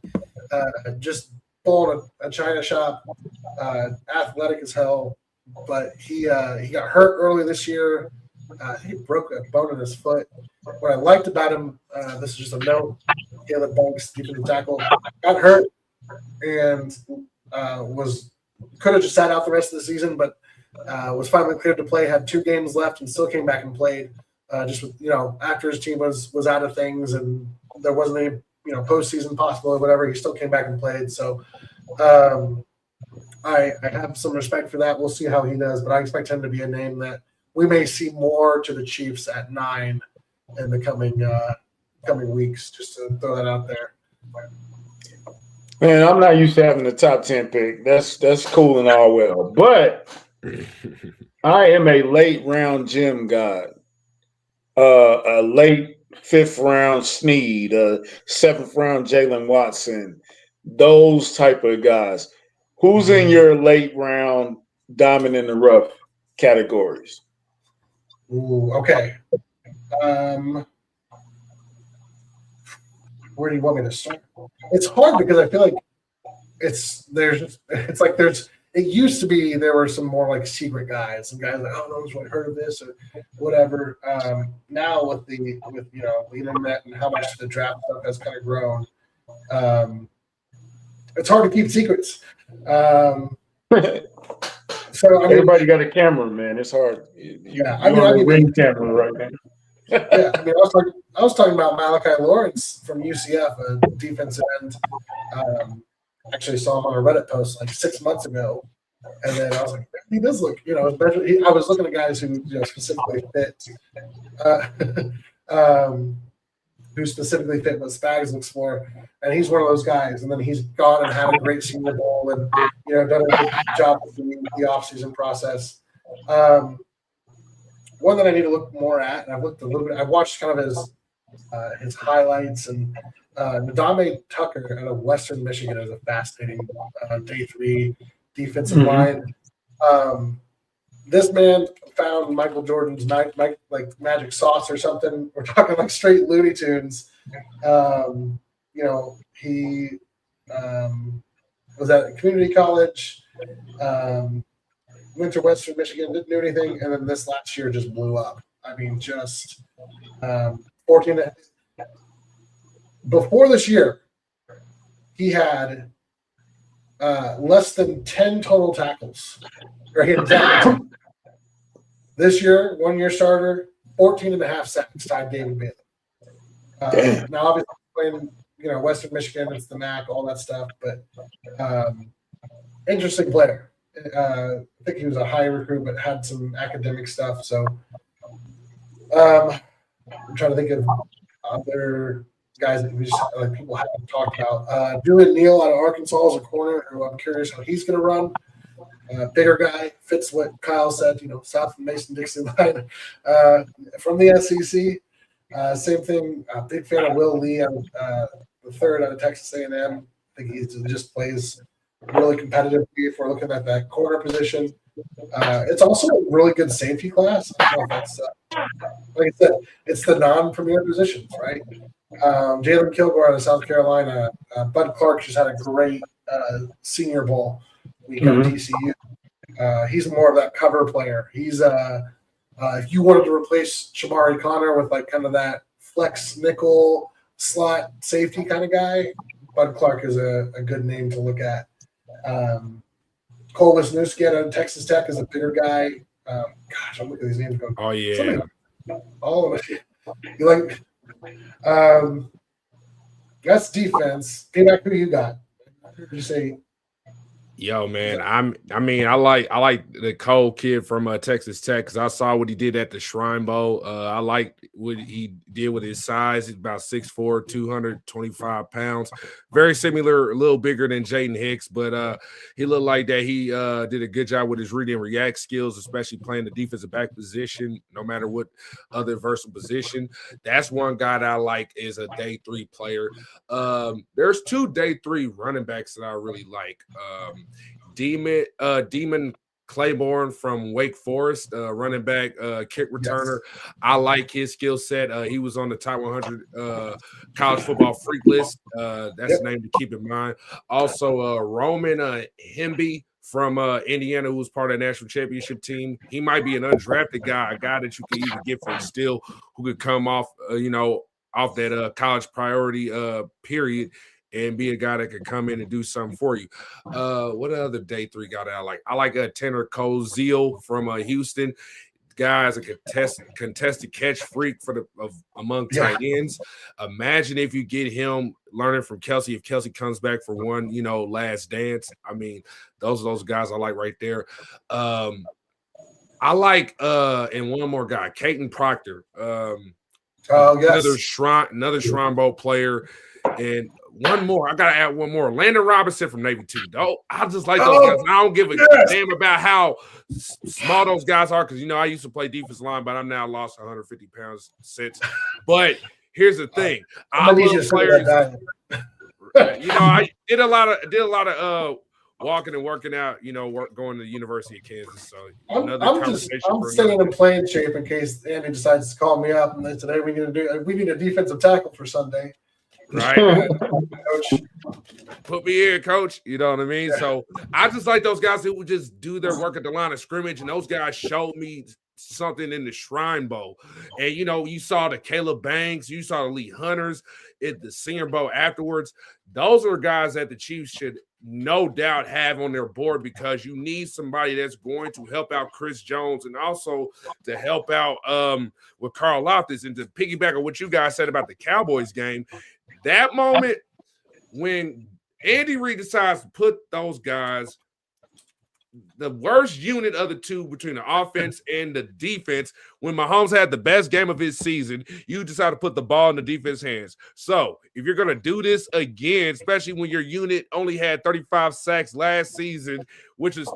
just pulling a China shop, athletic as hell. But he got hurt early this year. He broke a bone in his foot. What I liked about him, this is just a note, Caleb Banks, defensive tackle, got hurt and could have just sat out the rest of the season, but was finally cleared to play, had 2 games left and still came back and played. Just with, after his team was out of things and there wasn't any, postseason possible or whatever, he still came back and played. So I have some respect for that. We'll see how he does, but I expect him to be a name that we may see more to the Chiefs at 9 in the coming weeks, just to throw that out there. Man, I'm not used to having the top 10 pick. That's cool and all well, but I am a late round gem guy. A late 5th round Snead, 7th round Jalen Watson, those type of guys. Who's in your late round diamond in the rough categories? Ooh, okay. Where do you want me to start? It's hard because I feel like it used to be there were some more like secret guys and guys like, oh, no one's really heard of this or whatever. Now with the internet and how much the draft stuff has kind of grown, it's hard to keep secrets. So Everybody got a camera, man. It's hard. I mean, ring camera right now. Yeah, I mean, I was talking about Malachi Lawrence from UCF, a defensive end. Actually saw him on a Reddit post like 6 months ago, and then I was like, he does look, especially I was looking at guys who specifically fit, who specifically fit what Spags looks for, and he's one of those guys. And then he's gone and had a great Senior Bowl, and done a good job with the offseason process. One that I need to look more at, and I've looked a little bit. I've watched kind of his highlights, and Nadame Tucker out of Western Michigan is a fascinating day 3 defensive line. This man found Michael Jordan's magic sauce or something. We're talking like straight Looney Tunes. He was at a community college. Went to Western Michigan, didn't do anything, and then this last year just blew up. I mean, just 14. Before this year, he had less than 10 total tackles. Or he had 10. This year, 1 year starter, 14.5 sacks, tied David Bailey. Now, obviously, playing Western Michigan, it's the MAC, all that stuff, but interesting player. I think he was a high recruit, but had some academic stuff. So I'm trying to think of other guys that we just people haven't talked about. Julian Neal out of Arkansas is a corner who I'm curious how he's going to run. Bigger guy, fits what Kyle said, south of Mason-Dixon line from the SEC. Same thing, big fan of Will Lee, the third out of Texas A&M. I think he just plays really competitively if we're looking at that corner position. It's also a really good safety class. I don't know if that's, like I said, it's the non-premier positions, right? Jalen Kilgore out of South Carolina. Bud Clark just had a great Senior Bowl week at TCU. He's more of that cover player. He's if you wanted to replace Shamari Connor with kind of that flex nickel slot safety kind of guy, Bud Clark is a good name to look at. Cole Wisniewski out of Texas Tech is a bigger guy. Gosh, I'm looking at these names going. Oh yeah, all of it. That's defense. Pmac, who you got? Who did you say? Yo, man, I like the Cole kid from Texas Tech because I saw what he did at the Shrine Bowl. I liked what he did with his size. He's about 6'4", 225 pounds. Very similar, a little bigger than Jaden Hicks, but he looked like that he did a good job with his read and react skills, especially playing the defensive back position, no matter what other versatile position. That's one guy that I like is a day 3 player. There's 2 day 3 running backs that I really like. Demon Claiborne from Wake Forest, running back, kick returner. Yes. I like his skill set. He was on the top 100 college football freak list. That's a name to keep in mind. Also, Roman Hemby from Indiana, who was part of the national championship team. He might be an undrafted guy, a guy that you could even get for still, who could come off, off that college priority period and be a guy that could come in and do something for you. What other day 3 guy that I like? I like Tanner Koziel from Houston. Guy's a contested catch freak among tight ends. Imagine if you get him learning from Kelsey. If Kelsey comes back for one, last dance. I mean, those are those guys I like right there. I like and one more guy, Caden Proctor. Another Shrine Bowl player. And one more. I gotta add one more. Landon Robinson from Navy 2. I just like those guys. I don't give a damn about how small those guys are because I used to play defensive line, but I'm now lost 150 pounds since. But here's the thing. I I'm gonna need you love to say players. that. You know, I did a lot of walking and working out. You know, going to the University of Kansas. So I'm staying in playing shape in case Andy decides to call me up and then today we need a defensive tackle for Sunday. Right, coach. Put me in, coach. You know what I mean? Yeah. So I just like those guys who would just do their work at the line of scrimmage, and those guys showed me something in the Shrine Bowl. And you know, you saw the Caleb Banks, you saw the Lee Hunters at the Senior Bowl afterwards. Those are guys that the Chiefs should no doubt have on their board, because you need somebody that's going to help out Chris Jones and also to help out with Carl Loftus. And to piggyback on what you guys said about the Cowboys game, that moment when Andy Reid decides to put those guys, the worst unit of the two between the offense and the defense, when Mahomes had the best game of his season, you decide to put the ball in the defense hands. So if you're going to do this again, especially when your unit only had 35 sacks last season, which is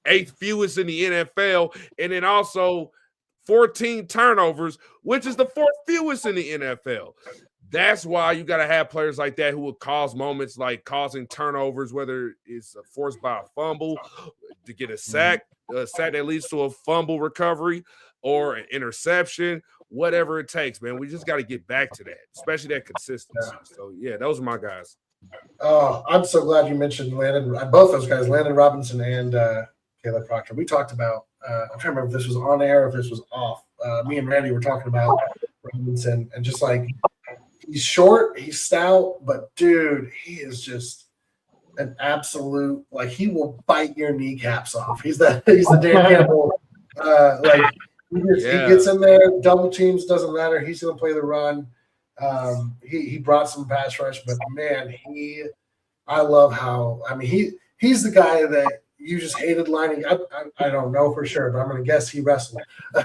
8th fewest in the NFL, and then also 14 turnovers, which is the 4th fewest in the NFL. That's why you got to have players like that who will cause moments like causing turnovers, whether it's forced by a fumble to get a sack that leads to a fumble recovery or an interception, whatever it takes, man. We just got to get back to that, especially that consistency. So, yeah, those are my guys. Oh, I'm so glad you mentioned both those guys, Landon Robinson and Caleb Proctor. We talked about, I'm trying to remember if this was on air or if this was off. Me and Randy were talking about Robinson and just like, he's short, he's stout, but dude, he is just an absolute, like, he will bite your kneecaps off. He's the Dan Campbell. He gets in there, double teams, doesn't matter. He's going to play the run. He brought some pass rush, but man, I love how, I mean, he's the guy that you just hated lining. I don't know for sure, but I'm going to guess he wrestled.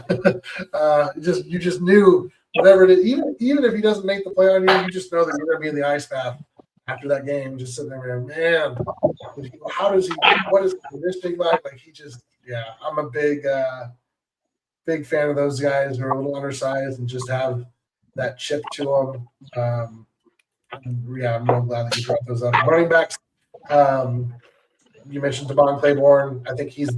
You just knew. Whatever it is, even if he doesn't make the play on you, you just know that you're going to be in the ice bath after that game, just sitting there, man, what is conditioning like? Like, I'm a big fan of those guys who are a little undersized and just have that chip to them. I'm real glad that you brought those up. Running backs, you mentioned Devon Claiborne. I think he's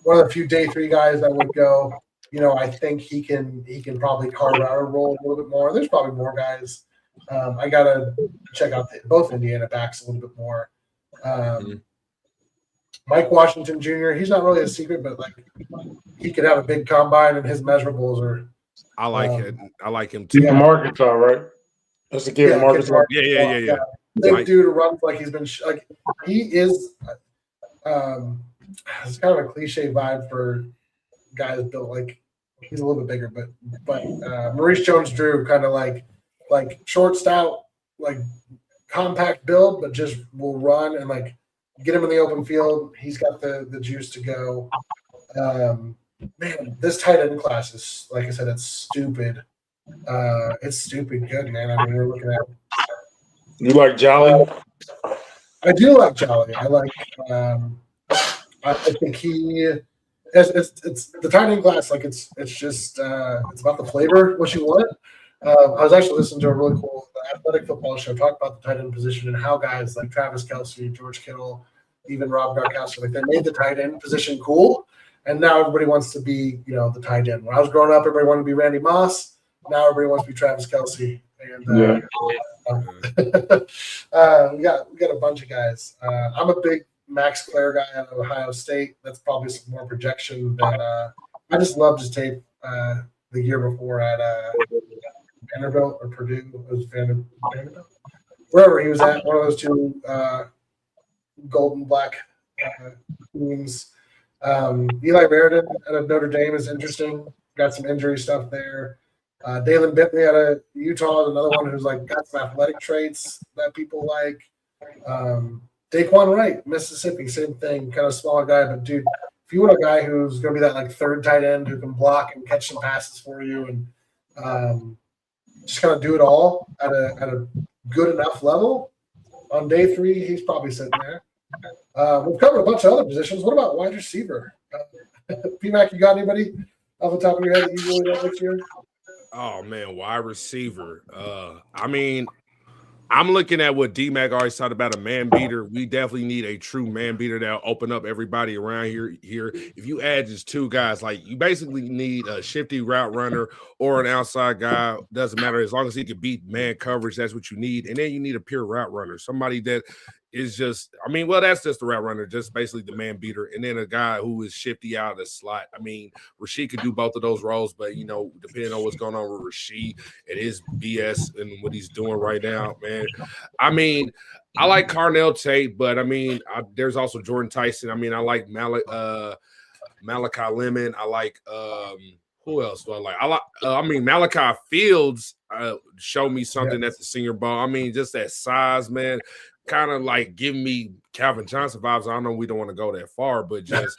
one of the few day 3 guys that would go. You know, I think he can probably carve out a role a little bit more. There's probably more guys. I gotta check out both Indiana backs a little bit more. Mike Washington Jr. He's not really a secret, but like he could have a big combine, and his measurables are. I like it. I like him too. Yeah, Arkansas, right? That's the kid from Arkansas. Yeah. Big dude who runs like he's been like he is. It's kind of a cliche vibe for guys built like. He's a little bit bigger, but Maurice Jones-Drew kind of like short, stout, like compact build, but just will run and like get him in the open field. He's got the juice to go. Man, this tight end class is, like I said, it's stupid. It's stupid good, man. I mean, we're looking at. You like Jolly? I do like Jolly. I like. I think he. It's the tight end class. Like it's just it's about the flavor, what you want. I was actually listening to a really cool athletic football show talk about the tight end position and how guys like Travis Kelce, George Kittle, even Rob Gronkowski, like they made the tight end position cool, and now everybody wants to be the tight end. When I was growing up, everybody wanted to be Randy Moss. Now everybody wants to be Travis Kelce. And we got a bunch of guys. I'm a big Max Clare guy out of Ohio State. That's probably some more projection than I just loved his tape the year before at Vanderbilt or Purdue. It was Vanderbilt. Wherever he was at, one of those two golden black teams. Eli Meriden out of Notre Dame is interesting. Got some injury stuff there. Dalen Bentley out of Utah is another one who's like got some athletic traits that people like. Daquan Wright, Mississippi, same thing, kind of small guy, but dude, if you want a guy who's going to be that like third tight end who can block and catch some passes for you and just kind of do it all at a good enough level, on day 3, he's probably sitting there. We've covered a bunch of other positions. What about wide receiver? Pmac, you got anybody off the top of your head that you really like this year? Oh man, wide receiver. I mean, I'm looking at what D-Mac always talked about, a man beater. We definitely need a true man beater that'll open up everybody around here. If you add just two guys, like you basically need a shifty route runner or an outside guy. Doesn't matter, as long as he can beat man coverage, that's what you need. And then you need a pure route runner, somebody that is just, I mean, well, that's just the route runner, just basically the man beater. And then a guy who is shifty out of the slot. I mean, Rasheed could do both of those roles, but depending on what's going on with Rasheed and his BS and what he's doing right now, man. I mean, I like Carnell Tate, but I mean, there's also Jordan Tyson. I mean, I like Malachi Lemon. I like who else do I like? I mean, Malachi Fields showed me something at the Senior Bowl. I mean, just that size, man. Kind of like giving me Calvin Johnson vibes. I know we don't want to go that far, but just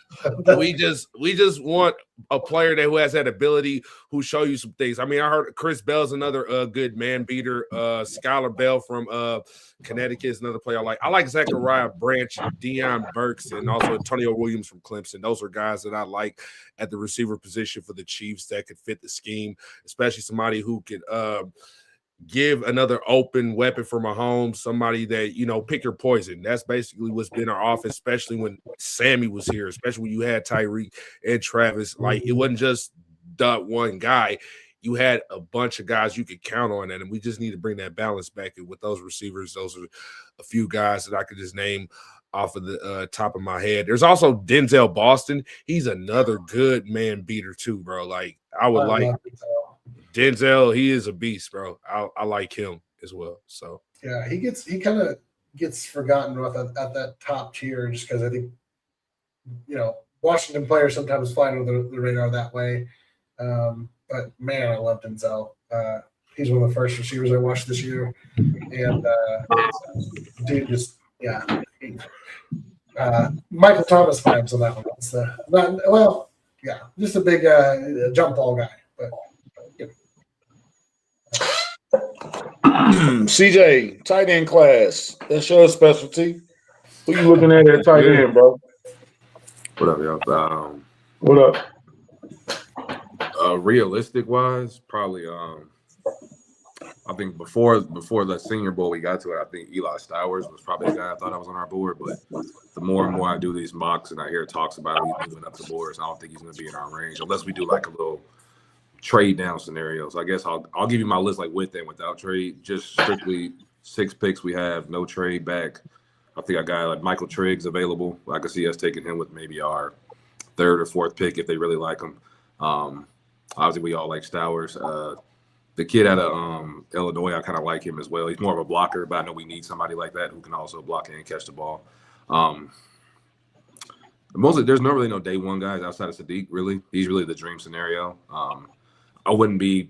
we just want a player who has that ability, who show you some things. I mean, I heard Chris Bell's another good man beater. Skylar Bell from Connecticut is another player I like. I like Zachariah Branch, Deion Burks, and also Antonio Williams from Clemson. Those are guys that I like at the receiver position for the Chiefs that could fit the scheme, especially somebody who could give another open weapon for Mahomes, somebody that, pick your poison. That's basically what's been our offense, especially when Sammy was here, especially when you had Tyreek and Travis. Like, it wasn't just that one guy. You had a bunch of guys you could count on, and we just need to bring that balance back. And with those receivers, those are a few guys that I could just name off of the top of my head. There's also Denzel Boston. He's another good man beater too, bro. Like, I like Denzel, he is a beast, bro. I like him as well. So yeah, he kind of gets forgotten at that top tier just because I think Washington players sometimes fly under the radar that way. But man, I love Denzel. He's one of the first receivers I watched this year, and dude, just Michael Thomas vibes on that one. Just a big jump ball guy, but. CJ, tight end class. That's your specialty. Who you looking at tight end, bro? What up, y'all? What up? Realistic wise, probably I think before the Senior Bowl we got to it, I think Eli Stowers was probably the guy I thought I was on our board. But the more and more I do these mocks and I hear talks about him, he's moving up the boards. I don't think he's going to be in our range unless we do like a little trade down scenarios. I guess I'll give you my list like with and without trade. Just strictly 6 picks we have, no trade back. I think I got like Michael Triggs available. I could see us taking him with maybe our 3rd or 4th pick if they really like him. Obviously we all like Stowers. The kid out of Illinois, I kind of like him as well. He's more of a blocker, but I know we need somebody like that who can also block and catch the ball. There's really no day one guys outside of Sadiq. Really, he's really the dream scenario. I wouldn't be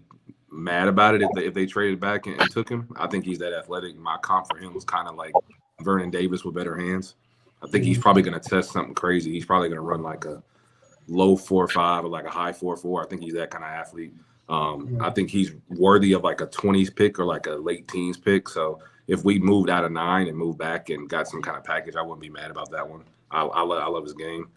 mad about it if they traded back and took him. I think he's that athletic. My comp for him was kind of like Vernon Davis with better hands. I think he's probably going to test something crazy. He's probably going to run like a low 4.5 or like a high 4.4. I think he's that kind of athlete. I think he's worthy of like a 20s pick or like a late teens pick. So if we moved out of 9 and moved back and got some kind of package, I wouldn't be mad about that one. I love his game.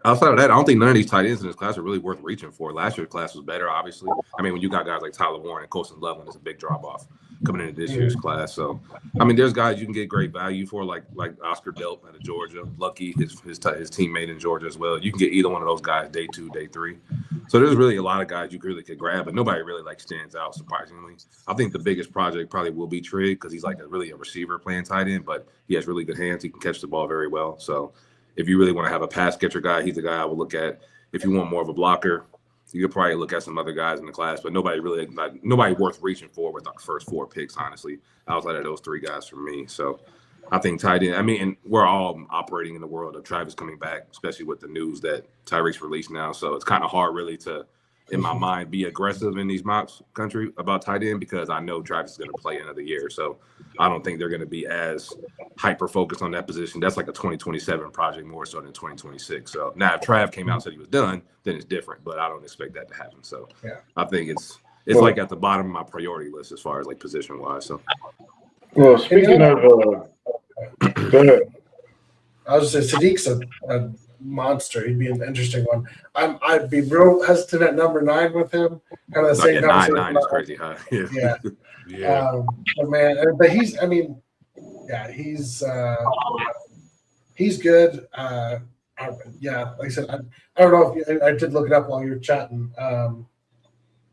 Outside of that, I don't think none of these tight ends in this class are really worth reaching for. Last year's class was better, obviously. I mean, when you got guys like Tyler Warren and Colson Loveland, it's a big drop-off coming into this year's class. So, I mean, there's guys you can get great value for, like Oscar Delp out of Georgia. Lucky, his teammate in Georgia as well. You can get either one of those guys day 2, day 3. So there's really a lot of guys you really could grab, but nobody really like stands out, surprisingly. I think the biggest project probably will be Trigg because he's like really a receiver playing tight end, but he has really good hands. He can catch the ball very well. So if you really want to have a pass catcher guy, he's the guy I would look at. If you want more of a blocker, you could probably look at some other guys in the class, but nobody worth reaching for with our first 4 picks, honestly, outside of those 3 guys for me. So I think tight end, I mean, and we're all operating in the world of Travis coming back, especially with the news that Tyreek's released now. So it's kind of hard really to, in my mind, be aggressive in these mocks country about tight end because I know Travis is going to play another year. So I don't think they're going to be as hyper-focused on that position. That's like a 2027 project more so than 2026. So now if Trav came out and said he was done, then it's different, but I don't expect that to happen. So yeah. I think it's like at the bottom of my priority list as far as like position-wise. So. Well, speaking of, go ahead. I was just saying Sadiq's monster. He'd be an interesting one. I'd be real hesitant at number 9 with him. Kind of the same conversation. 9 is crazy high. Yeah. Yeah. But he's good. Like I said, I don't know if I did look it up while you were chatting.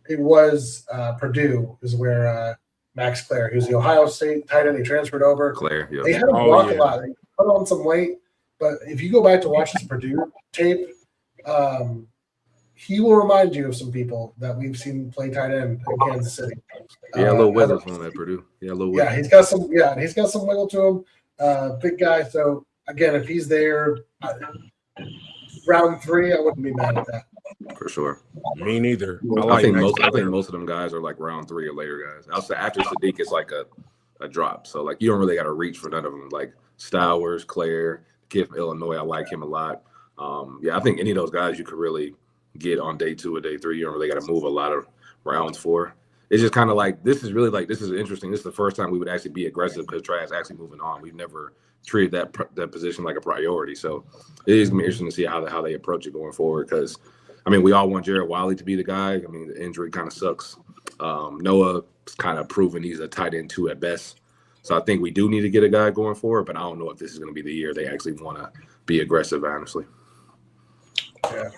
It was Purdue is where Max Clare, who's the Ohio State tight end, he transferred over. Claire, yeah. They had him block a lot. They put on some weight, but if you go back to watch his Purdue tape, he will remind you of some people that we've seen play tight end in Kansas City. Yeah, a little wiggle from him at Purdue. Yeah, a little wiggle. Yeah, he's got some wiggle to him. Big guy. So again, if he's there, round 3, I wouldn't be mad at that. For sure. Me neither. I think most of them guys are like round 3 or later guys. I'll say after Sadiq, it's like a drop. So like you don't really got to reach for none of them. Like Stowers, Claire, kid from Illinois, I like him a lot. I think any of those guys you could really get on day 2 or day 3. You don't really got to move a lot of rounds for. It's just kind of like this is interesting. This is the first time we would actually be aggressive because Travis actually moving on. We've never treated that position like a priority. So it is gonna be interesting to see how they approach it going forward. Because I mean, we all want Jared Wiley to be the guy. I mean, the injury kind of sucks. Noah's kind of proven he's a tight end 2 at best. So I think we do need to get a guy going forward, but I don't know if this is going to be the year they actually want to be aggressive, honestly. Yeah.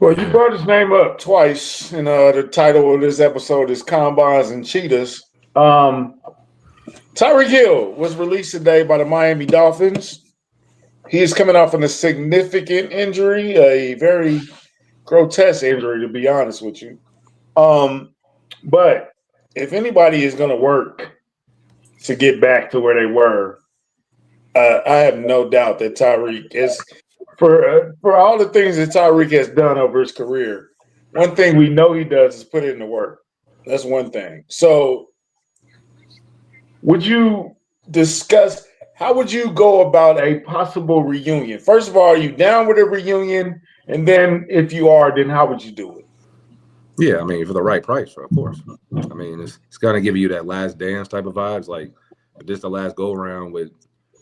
Well, you brought his name up twice, and the title of this episode is Combines and Cheetahs. Tyreek Hill was released today by the Miami Dolphins. He is coming off of a significant injury, a very grotesque injury, to be honest with you. But if anybody is going to work to get back to where they were, I have no doubt that Tyreek is for all the things that Tyreek has done over his career. One thing we know he does is put in the work. That's one thing. So, would you discuss how would you go about a possible reunion? First of all, are you down with a reunion? And then, if you are, then how would you do it? Yeah, I mean, for the right price, of course. I mean, it's going to give you that last dance type of vibes. Like, if this the last go around with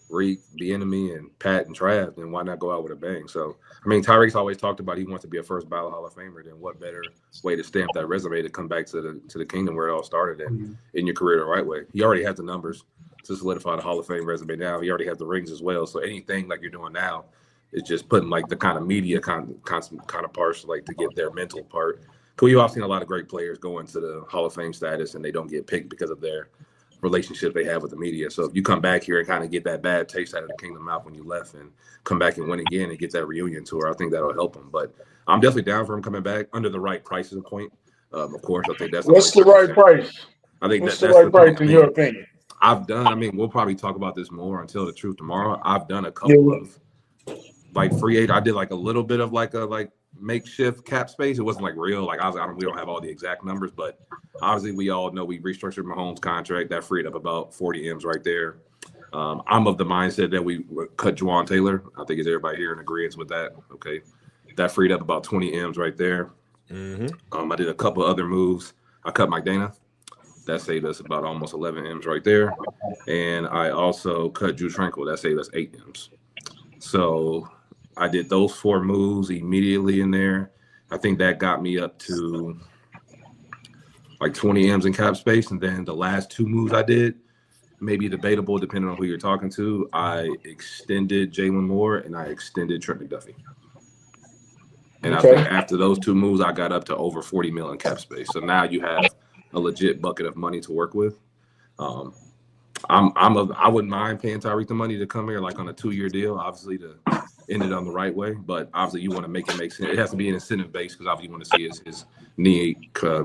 Reek, the enemy, and Pat and Trav, then why not go out with a bang? So, I mean, Tyreek's always talked about he wants to be a first ballot Hall of Famer. Then what better way to stamp that resume to come back to the kingdom where it all started and in your career the right way? He already has the numbers to solidify the Hall of Fame resume now. He already has the rings as well. So anything like you're doing now is just putting like the kind of media kind of parts like to get their mental part. Because we've all seen a lot of great players go into the Hall of Fame status and they don't get picked because of their relationship they have with the media. So if you come back here and kind of get that bad taste out of the kingdom out when you left and come back and win again and get that reunion tour, I think that'll help him. But I'm definitely down for him coming back under the right price point. Of course, I think that's what's the right price. I think what's that's the right price in your opinion. We'll probably talk about this more until the truth tomorrow. I've done a couple of like free agent. I did like a little bit of like makeshift cap space. It wasn't like real. Like we don't have all the exact numbers, but obviously we all know we restructured Mahomes' contract. That freed up about 40 M's right there. I'm of the mindset that we cut Juwan Taylor. I think is everybody here in agreement with that? Okay, that freed up about 20 M's right there. I did a couple other moves. I cut Mike Dana. That saved us about almost 11 M's right there. And I also cut Drew Tranquil. That saved us 8 M's. So I did those 4 moves immediately in there. I think that got me up to like 20 M's in cap space. And then the last 2 moves I did, maybe debatable depending on who you're talking to. I extended Jalen Moore and I extended Trent McDuffie. And I think after those 2 moves, I got up to over 40 mil in cap space. So now you have a legit bucket of money to work with. I wouldn't mind paying Tyreek the money to come here like on a 2-year deal, obviously to end it on the right way. But obviously you want to make it make sense. It has to be an incentive base because obviously you want to see his knee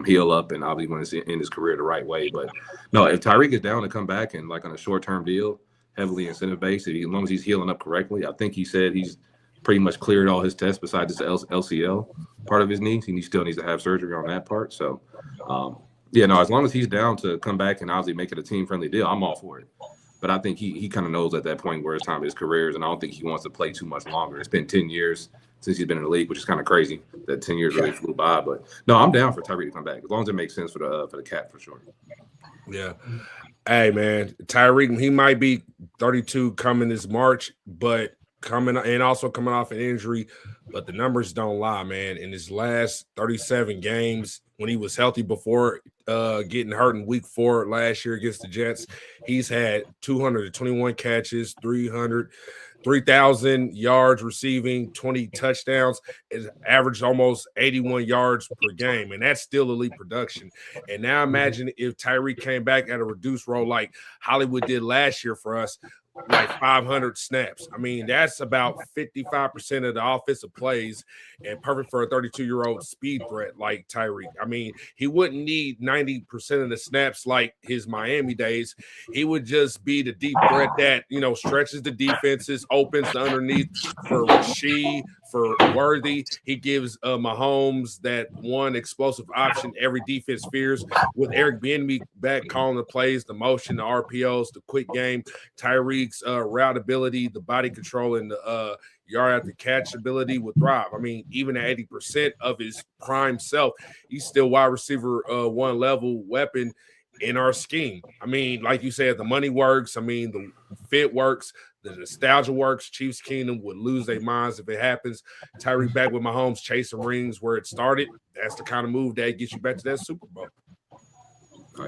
heal up and obviously you want to see end his career the right way. But no, if Tyreek is down to come back and like on a short-term deal, heavily incentive based, as long as he's healing up correctly, I think he said he's pretty much cleared all his tests besides this LCL part of his knee. He still needs to have surgery on that part. So, as long as he's down to come back and obviously make it a team-friendly deal, I'm all for it. But I think he kind of knows at that point where his time of his career is, and I don't think he wants to play too much longer. It's been 10 years since he's been in the league, which is kind of crazy that 10 years really flew by. But no, I'm down for Tyreek to come back as long as it makes sense for the cap for sure. Yeah. Hey, man, Tyreek, he might be 32 coming this March, but coming off an injury, but the numbers don't lie, man. In his last 37 games, when he was healthy before getting hurt in week 4 last year against the Jets, he's had 221 catches, 3,000 yards receiving, 20 touchdowns. It's averaged almost 81 yards per game, and that's still elite production. And now imagine if Tyreek came back at a reduced role like Hollywood did last year for us, like 500 snaps. I mean, that's about 55% of the offensive plays, and perfect for a 32-year-old speed threat like Tyreek. I mean, he wouldn't need 90% of the snaps like his Miami days. He would just be the deep threat that, stretches the defenses, opens the underneath for Rashid, for Worthy. He gives Mahomes that one explosive option every defense fears. With Eric Bieniemy back calling the plays, the motion, the RPOs, the quick game, Tyreek's route ability, the body control, and the yard after catch ability would thrive. I mean, even at 80% of his prime self, he's still wide receiver 1 level weapon in our scheme. I mean, like you said, the money works. I mean, the fit works. The nostalgia works. Chiefs Kingdom would lose their minds if it happens. Tyreek back with Mahomes chasing rings where it started. That's the kind of move that gets you back to that Super Bowl.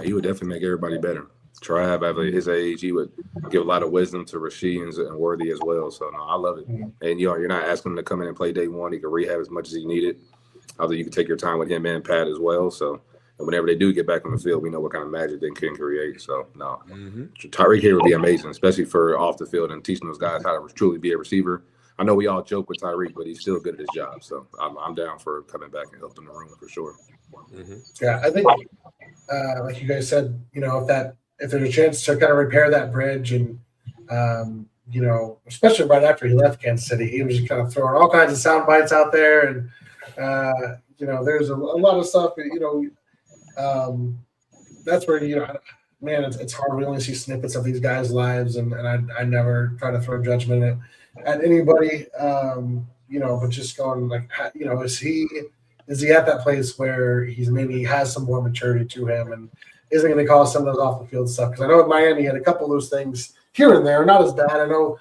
He would definitely make everybody better. Trav, at his age, he would give a lot of wisdom to Rashid and Worthy as well. So, no, I love it. And, you're not asking him to come in and play day one. He can rehab as much as he needed. Although you can take your time with him and Pat as well. So, and whenever they do get back on the field, we know what kind of magic they can create. So, no. Tyreek here would be amazing, especially for off the field and teaching those guys how to truly be a receiver. I know we all joke with Tyreek, but he's still good at his job. So, I'm down for coming back and helping the room for sure. Yeah, I think, like you guys said, if there's a chance to kind of repair that bridge and, especially right after he left Kansas City, he was just kind of throwing all kinds of sound bites out there. And, there's a lot of stuff, that's where, man, it's hard. We only see snippets of these guys' lives, and I never try to throw judgment at anybody, but just going like, is he at that place where he's maybe has some more maturity to him and isn't going to cause some of those off the field stuff? Because I know in Miami he had a couple of those things here and there, not as bad. I know,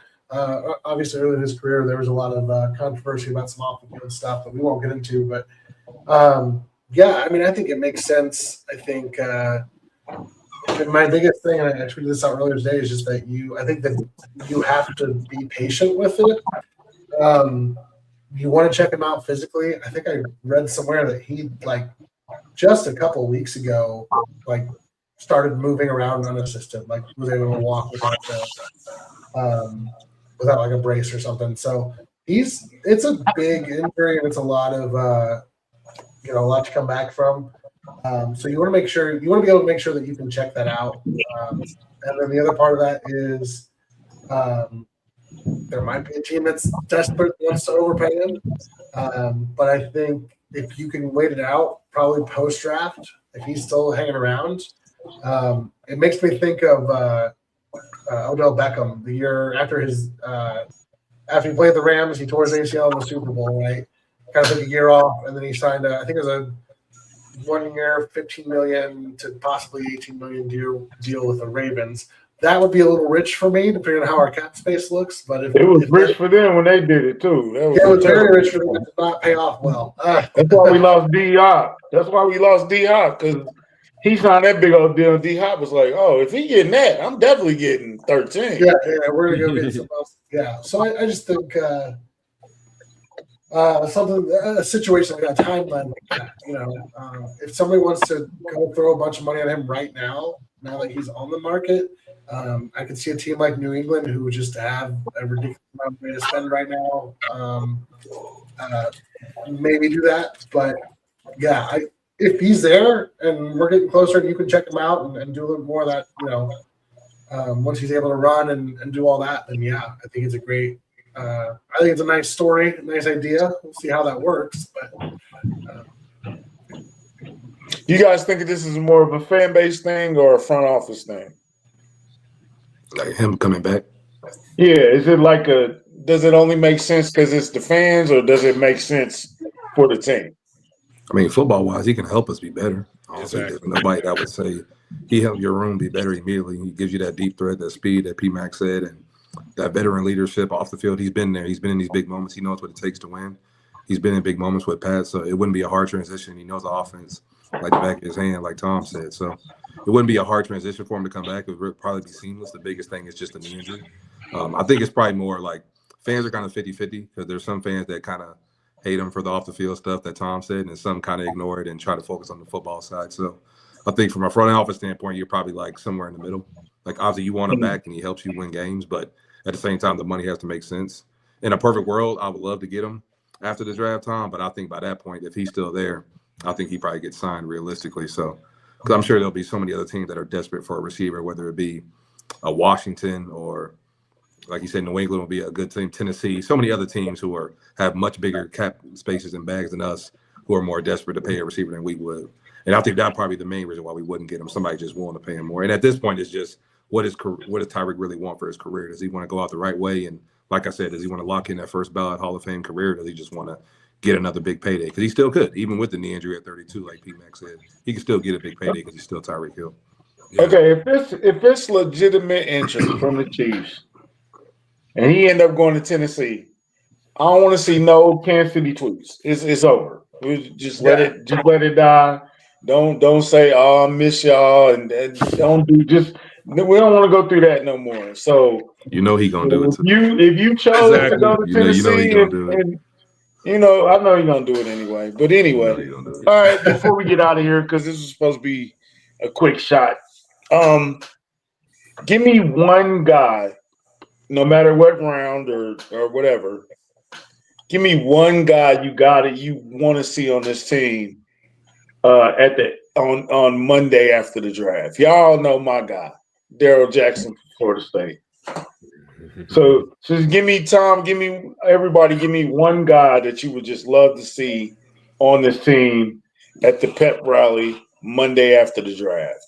obviously early in his career there was a lot of controversy about some off the field stuff that we won't get into. But I mean, I think it makes sense. I think my biggest thing, and I tweeted this out earlier today, is just that I think that you have to be patient with it. You want to check him out physically. I think I read somewhere that he just a couple of weeks ago, started moving around unassisted, was able to walk without a brace or something. So it's a big injury, and it's a lot of a lot to come back from. So you want to be able to make sure that you can check that out. And then the other part of that is there might be a team that's desperate wants to overpay him. But I think if you can wait it out, probably post-draft, if he's still hanging around, it makes me think of Odell Beckham the year after after he played the Rams, he tore his ACL in the Super Bowl, right? Kind of took a year off, and then he signed I think it was a 1 year, $15 million to possibly $18 million deal with the Ravens. That would be a little rich for me, depending on how our cap space looks. But it was rich for them when they did it too. It was very rich for them. It did not pay off well. That's why we lost D-Hop. Because he signed that big old deal. And D-Hop was like, "Oh, if he getting that, I'm definitely getting 13." Yeah, we're gonna go get something else. Yeah, so I just think a situation like that, timeline like that. If somebody wants to go throw a bunch of money at him right now that he's on the market. I could see a team like New England who would just have a ridiculous amount of money to spend right now. Maybe do that, but if he's there and we're getting closer, and you can check him out and do a little more of that. Once he's able to run and do all that, then I think it's a great. I think it's a nice story, a nice idea. We'll see how that works, but. You guys think this is more of a fan base thing or a front office thing? Like him coming back? Yeah. Is it does it only make sense because it's the fans, or does it make sense for the team? I mean, football-wise, he can help us be better. I don't think there's nobody that would say he helped your room be better immediately. He gives you that deep threat, that speed that Pmac said, and that veteran leadership off the field. He's been there. He's been in these big moments. He knows what it takes to win. He's been in big moments with Pat, so it wouldn't be a hard transition. He knows the offense like the back of his hand, like Tom said. So it wouldn't be a hard transition for him to come back. It would probably be seamless. The biggest thing is just the knee injury. I think it's probably more like fans are kind of 50-50 because there's some fans that kind of hate him for the off-the-field stuff that Tom said, and some kind of ignore it and try to focus on the football side. So I think from a front office standpoint, you're probably like somewhere in the middle. Like, obviously, you want him back and he helps you win games, but at the same time, the money has to make sense. In a perfect world, I would love to get him after the draft time, but I think by that point, if he's still there, I think he probably gets signed realistically. So, because I'm sure there'll be so many other teams that are desperate for a receiver, whether it be a Washington or, like you said, New England will be a good team, Tennessee, so many other teams who have much bigger cap spaces and bags than us, who are more desperate to pay a receiver than we would. And I think that's probably the main reason why we wouldn't get him. Somebody just willing to pay him more. And at this point, it's just what does Tyreek really want for his career? Does he want to go out the right way? And like I said, does he want to lock in that first ballot Hall of Fame career? Or does he just want to get another big payday? Because he still could, even with the knee injury at 32, like Pmac said, he can still get a big payday because he's still Tyreek Hill. Yeah. Okay, if it's legitimate interest from the Chiefs, and he end up going to Tennessee, I don't want to see no Kansas City tweets. It's over. Just let it die. Don't say, "Oh, I miss y'all," and don't do just. We don't want to go through that no more. So You know he gonna do it. If you chose to go to Tennessee, he gonna do it. and I know you're gonna do it anyway. But anyway, You know he gonna do it. all right. Before we get out of here, because this is supposed to be a quick shot. Give me one guy, no matter what round or whatever. Give me one guy you want to see on this team on Monday after the draft. Y'all know my guy, Daryl Jackson from Florida State. So just give me one guy that you would just love to see on this team at the pep rally Monday after the draft.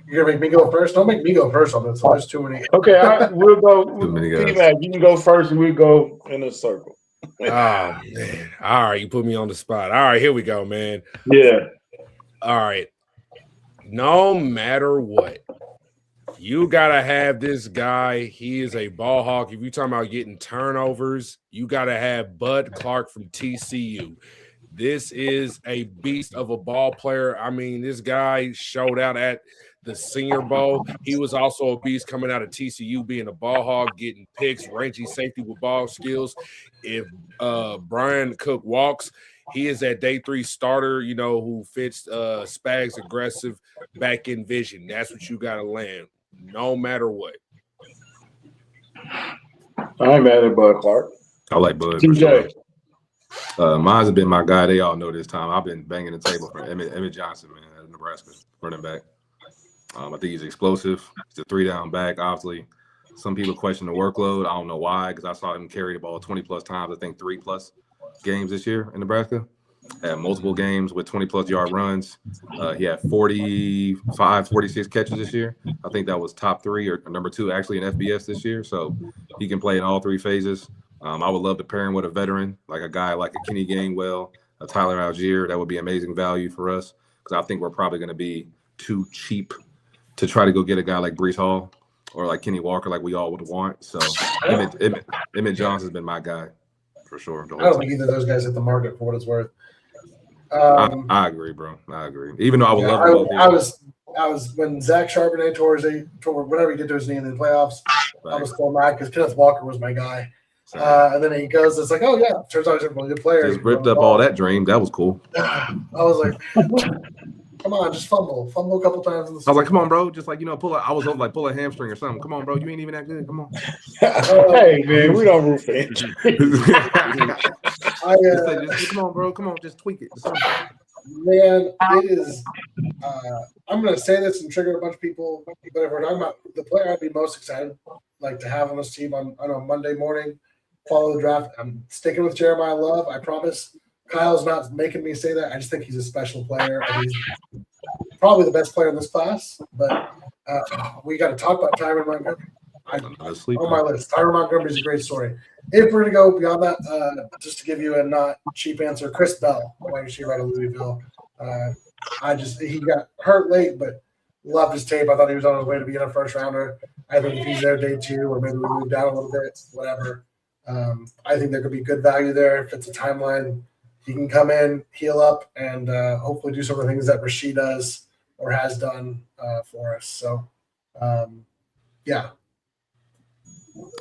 You're gonna make me go first? Don't make me go first on this. There's too many. Okay, we'll go. Too many guys. Pmac, you can go first, and we go in a circle. Oh man! All right, you put me on the spot. All right, here we go, man. Yeah. All right. No matter what, you gotta have this guy. He is a ball hawk. If you're talking about getting turnovers, you gotta have Bud Clark from TCU. This is a beast of a ball player. I mean, this guy showed out at the Senior Bowl. He was also a beast coming out of TCU, being a ball hog, getting picks, rangy safety with ball skills. If Brian Cook walks, he is that day 3 starter, who fits Spags aggressive back in vision. That's what you got to land, no matter what. I ain't mad at Bud Clark. I like Bud. TJ. Mine's been my guy. They all know this time. I've been banging the table for Emmett Johnson, man, out of Nebraska, running back. I think he's explosive. He's a 3-down back. Obviously, some people question the workload. I don't know why, because I saw him carry the ball 20-plus times, I think 3+ games this year in Nebraska. Had multiple games with 20-plus yard runs. He had 45, 46 catches this year. I think that was top 3 or number 2 actually in FBS this year. So he can play in all 3 phases. I would love to pair him with a veteran, like a guy like a Kenny Gainwell, a Tyler Algier. That would be amazing value for us, because I think we're probably going to be too cheap to try to go get a guy like Breece Hall or like Kenny Walker, like we all would want. So Emmett Johnson's been my guy for sure. I don't think either of those guys hit the market for what it's worth. I agree, bro. I agree. Even though I would love I was when Zach Charbonnet tore whatever he did to his knee in the playoffs. Right. I was still mad because Kenneth Walker was my guy. And then he goes, it's like, oh yeah, turns out he's a really good player. Just ripped up all that dream. That was cool. I was like, come on, just fumble a couple times. I was like, come on, bro, just like pull a hamstring or something. Come on, bro, you ain't even that good. Come on. Hey man, we don't root for injury. Come on, bro. Come on, just tweak it. Man, it is. I'm going to say this and trigger a bunch of people, but if we're talking about the player I'd be most excited to have on this team on a Monday morning, follow the draft. I'm sticking with Jeremiah Love. I promise. Kyle's not making me say that. I just think he's a special player. And he's probably the best player in this class. But we got to talk about Tyron Montgomery. On my list, Tyron Montgomery is a great story. If we're going to go beyond that, just to give you a not cheap answer, Chris Bell, wide receiver out of Louisville. He got hurt late, but loved his tape. I thought he was on his way to being a first rounder. I think if he's there day 2, or maybe we move down a little bit, whatever. I think there could be good value there. If it's a timeline, he can come in, heal up, and hopefully do some of the things that Rasheed does or has done for us. So, yeah.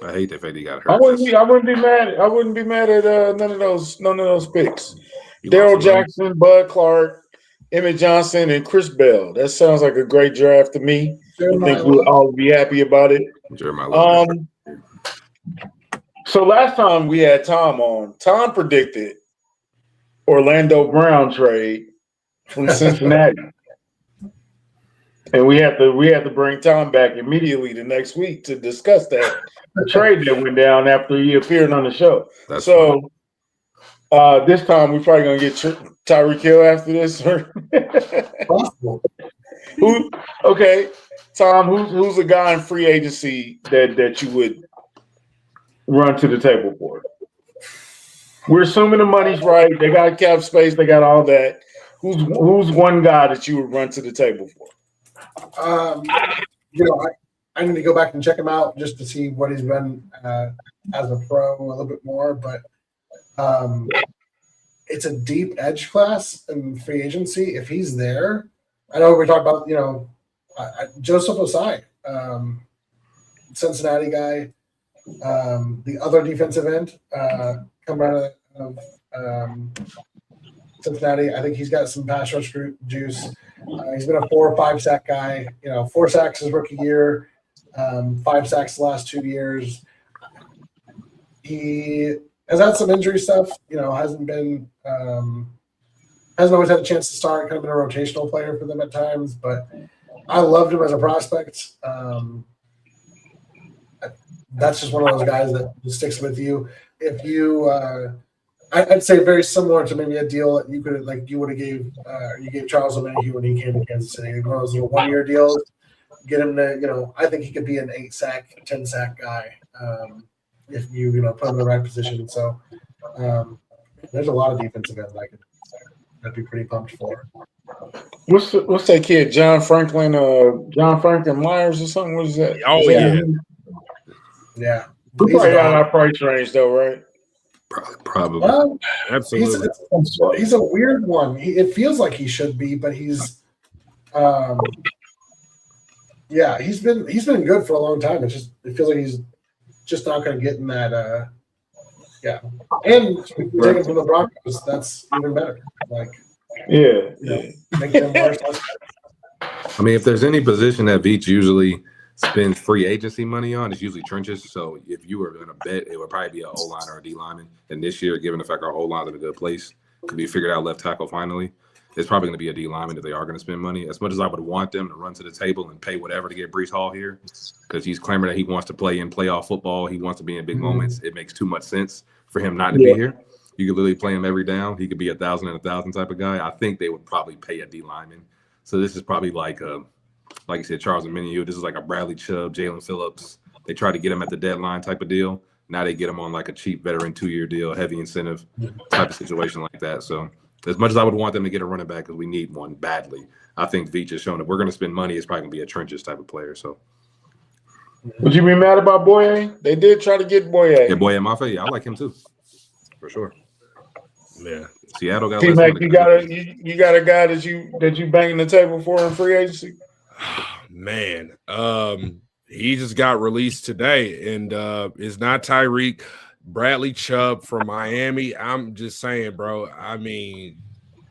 I hate that Fady got hurt. I wouldn't be mad. I wouldn't be mad at none of those picks. He Daryl lost a lot. Jackson, Bud Clark, Emmett Johnson, and Chris Bell. That sounds like a great draft to me. I think we'll all be happy about it. Jeremiah Love. So last time we had Tom on, Tom predicted Orlando Brown trade from Cincinnati. And we have to bring Tom back immediately the next week to discuss that trade that went down after he appeared on the show. That's This time we're probably gonna get Tyreek Hill after this. Possible. Okay, Tom, who's a guy in free agency that you would run to the table for? We're assuming the money's right. They got cap space. They got all that. Who's one guy that you would run to the table for? I need to go back and check him out just to see what he's been as a pro a little bit more. But it's a deep edge class in free agency. If he's there, I know we talked about Joseph Osai, Cincinnati guy, the other defensive end coming out of Cincinnati. I think he's got some pass rush juice. He's been a 4 or 5 sack guy. 4 sacks his rookie year, 5 sacks the last 2 years. He has had some injury stuff. Hasn't always had a chance to start. Kind of been a rotational player for them at times, but I loved him as a prospect. That's just one of those guys that sticks with you. If you, I'd say very similar to maybe a deal that you would have gave Charles Omenihu when he came to Kansas City. One of those 1-year deals. Get him to, I think he could be an 8-sack, 10-sack guy if you put him in the right position. So there's a lot of defensive ends I'd be pretty pumped for. What's that kid? John Franklin Myers or something? What is that? Oh Yeah. Yeah. We're probably out of our price range though, right? Probably. Absolutely. He's a weird one. It feels like he should be, but he's he's been good for a long time. It feels like he's just not going to get in that. And if you take him from the Broncos, that's even better. Make them worse. I mean, if there's any position that Veach usually spends free agency money on, it's usually trenches. So if you were going to bet, it would probably be an O-line or a D-lineman. And this year, given the fact our O-line's in a good place, could be figured out left tackle finally, it's probably going to be a D-lineman if they are going to spend money. As much as I would want them to run to the table and pay whatever to get Breece Hall here, because he's claiming that he wants to play in playoff football, he wants to be in big moments, it makes too much sense for him not to be here. You could literally play him every down. He could be 1,000 and 1,000 type of guy. I think they would probably pay a D-lineman. So this is probably like you said, Charles Omenihu. This is like a Bradley Chubb, Jalen Phillips. They tried to get him at the deadline type of deal. Now they get him on like a cheap veteran 2-year deal, heavy incentive type of situation like that. So as much as I would want them to get a running back because we need one badly, I think Veach has shown that we're going to spend money. It's probably going to be a trenches type of player. So would you be mad about Boye? They did try to get Boye. Yeah, Boye Mafe. Yeah, I like him too, for sure. Yeah, Seattle got Pmac, you got a guy that you banging the table for in free agency? Man, he just got released today, and it's not Tyreek. Bradley Chubb from Miami. I'm just saying, bro. I mean,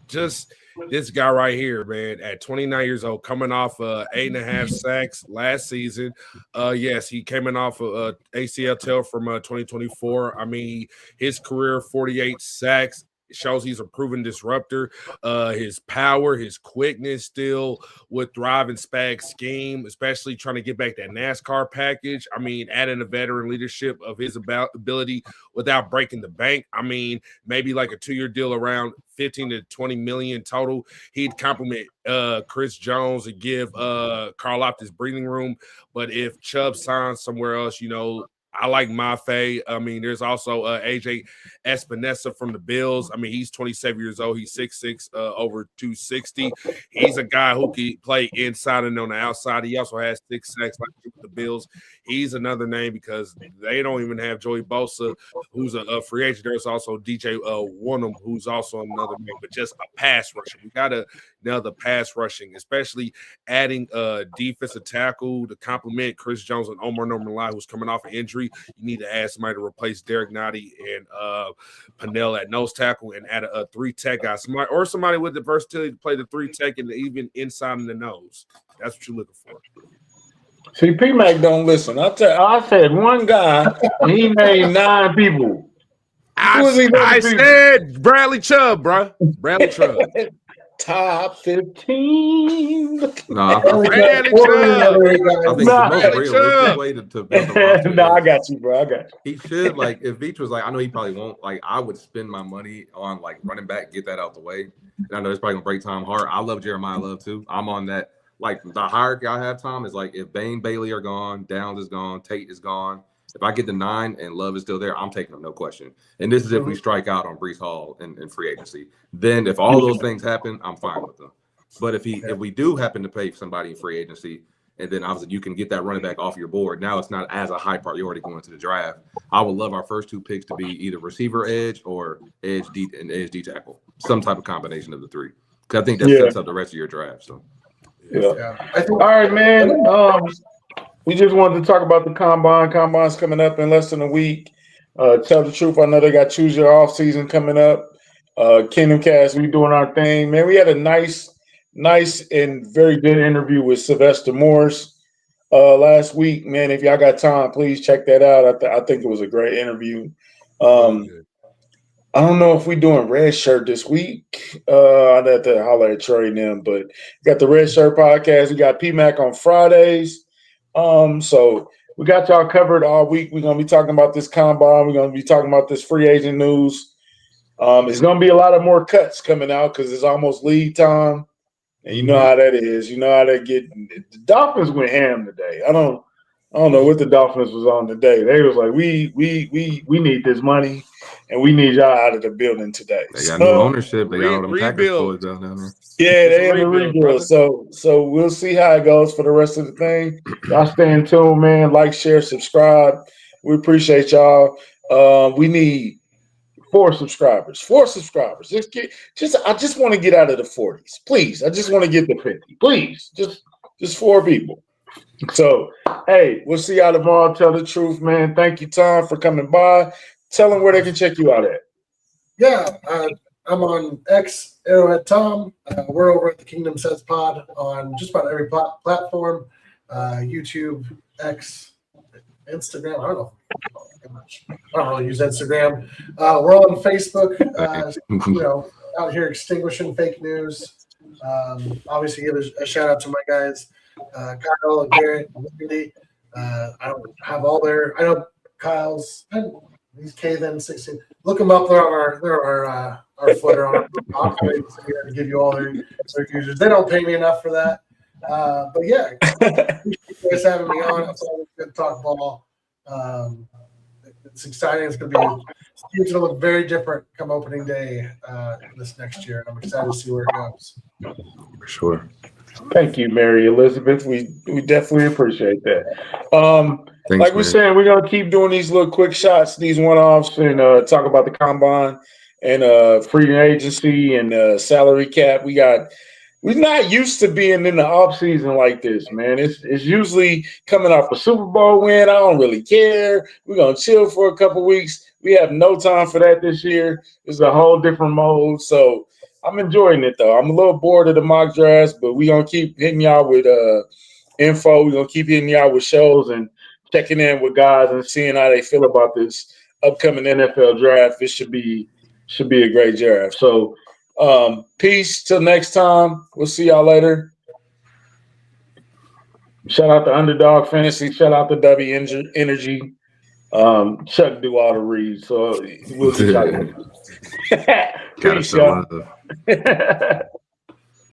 just this guy right here, man, at 29 years old, coming off 8.5 sacks last season. Yes, he came in off of ACL tear from 2024. I mean, his career 48 sacks. Shows he's a proven disruptor. His power, his quickness still would thrive in Spag's scheme, especially trying to get back that NASCAR package. I mean, adding the veteran leadership of his ability without breaking the bank. I mean, maybe like a 2-year deal around 15 to 20 million total. He'd complement Chris Jones and give Carl Loftus breathing room. But if Chubb signs somewhere else, I like Mafe. I mean, there's also AJ Espinosa from the Bills. I mean, he's 27 years old. He's 6'6", over 260. He's a guy who can play inside and on the outside. He also has 6 sacks like with the Bills. He's another name because they don't even have Joey Bosa, who's a free agent. There's also DJ Warnham, who's also another name, but just a pass rusher. We got to nail the pass rushing, especially adding a defensive tackle to complement Chris Jones and Omar Norman-Lai, who's coming off an injury. You need to add somebody to replace Derek Nottie and Pannell at nose tackle and add a 3-tech guy, somebody with the versatility to play the 3-tech and even inside in the nose. That's what you're looking for. See, Pmac don't listen. I said one guy, and he named 9 people. I said Bradley Chubb, bro. Bradley Chubb. Top 15. No, Bradley I think the most realistic way to build the roster. No, I got you, bro. I got you. He should, like, if Veach was like, I know he probably won't, like, I would spend my money on, like, running back, get that out the way. And I know it's probably going to break Tom Hart. I love Jeremiah Love, too. I'm on that. Like, the hierarchy I have, Tom, is like, if Bain, Bailey are gone, Downs is gone, Tate is gone. If I get the 9 and Love is still there, I'm taking them, no question. And this is if we strike out on Breece Hall in free agency. Then if all those things happen, I'm fine with them. But if we do happen to pay somebody in free agency, and then obviously you can get that running back off your board, now it's not as a high priority going into the draft. I would love our first 2 picks to be either receiver edge or edge D tackle, some type of combination of the 3. Because I think that sets up the rest of your draft. So yeah. All right, man. We just wanted to talk about the combine. Combine's coming up in less than a week. Tell the truth, I know they got Choose Your Off season coming up. Kingdom Cast, we doing our thing. Man, we had a nice and very good interview with Sylvester Morris last week. Man, if y'all got time, please check that out. I think it was a great interview. I don't know if we're doing Red Shirt this week. I'd have to holler at Troy and them, but we got the Red Shirt podcast. We got Pmac on Fridays. So we got y'all covered all week. We're going to be talking about this combine. We're going to be talking about this free agent news. It's going to be a lot of more cuts coming out because it's almost league time. And you know how that is. You know how they get. The Dolphins went ham today. I don't know what the Dolphins was on today. They was like, we need this money, and we need y'all out of the building today. They got new ownership. They got all them Packers boys down there. Yeah, they have a rebuild. So we'll see how it goes for the rest of the thing. Y'all stay in tune, man. Like, share, subscribe. We appreciate y'all. We need 4 subscribers. 4 subscribers. I just want to get out of the 40s. Please. I just want to get to 50. Please. Just 4 people. So, hey, we'll see y'all tomorrow. Tell the truth, man. Thank you, Tom, for coming by. Tell them where they can check you out at. Yeah, I'm on X, Arrowhead Tom. We're over at the Kingdom Sets Pod on just about every platform. YouTube, X, Instagram. I don't know. I don't really use Instagram. We're on Facebook. Out here extinguishing fake news. Obviously, give a shout out to my guys, Kyle, Garrett, Lindy. I don't have all their. I know Kyle's. These K-then-16. Look them up. They're on our footer on our to give you all their users. They don't pay me enough for that. But yeah, appreciate you guys having me on. It's always good to talk ball. It's exciting. It's going to look very different come opening day this next year. I'm excited to see where it goes. For sure. Thank you, Mary Elizabeth. We definitely appreciate that. Thanks, like we're saying, we're gonna keep doing these little quick shots, these one-offs, and talk about the combine and free agency and salary cap. We're not used to being in the off season like this, man. It's usually coming off a Super Bowl win. I don't really care. We're gonna chill for a couple weeks. We have no time for that this year. It's a whole different mode. So I'm enjoying it though. I'm a little bored of the mock drafts, but we're gonna keep hitting y'all with info. We're gonna keep hitting y'all with shows and checking in with guys and seeing how they feel about this upcoming NFL draft. It should be a great draft. So peace till next time. We'll see y'all later. Shout out to Underdog Fantasy. Shout out to W Energy. Chuck do all the reads. So we'll see y'all later. Peace, y'all.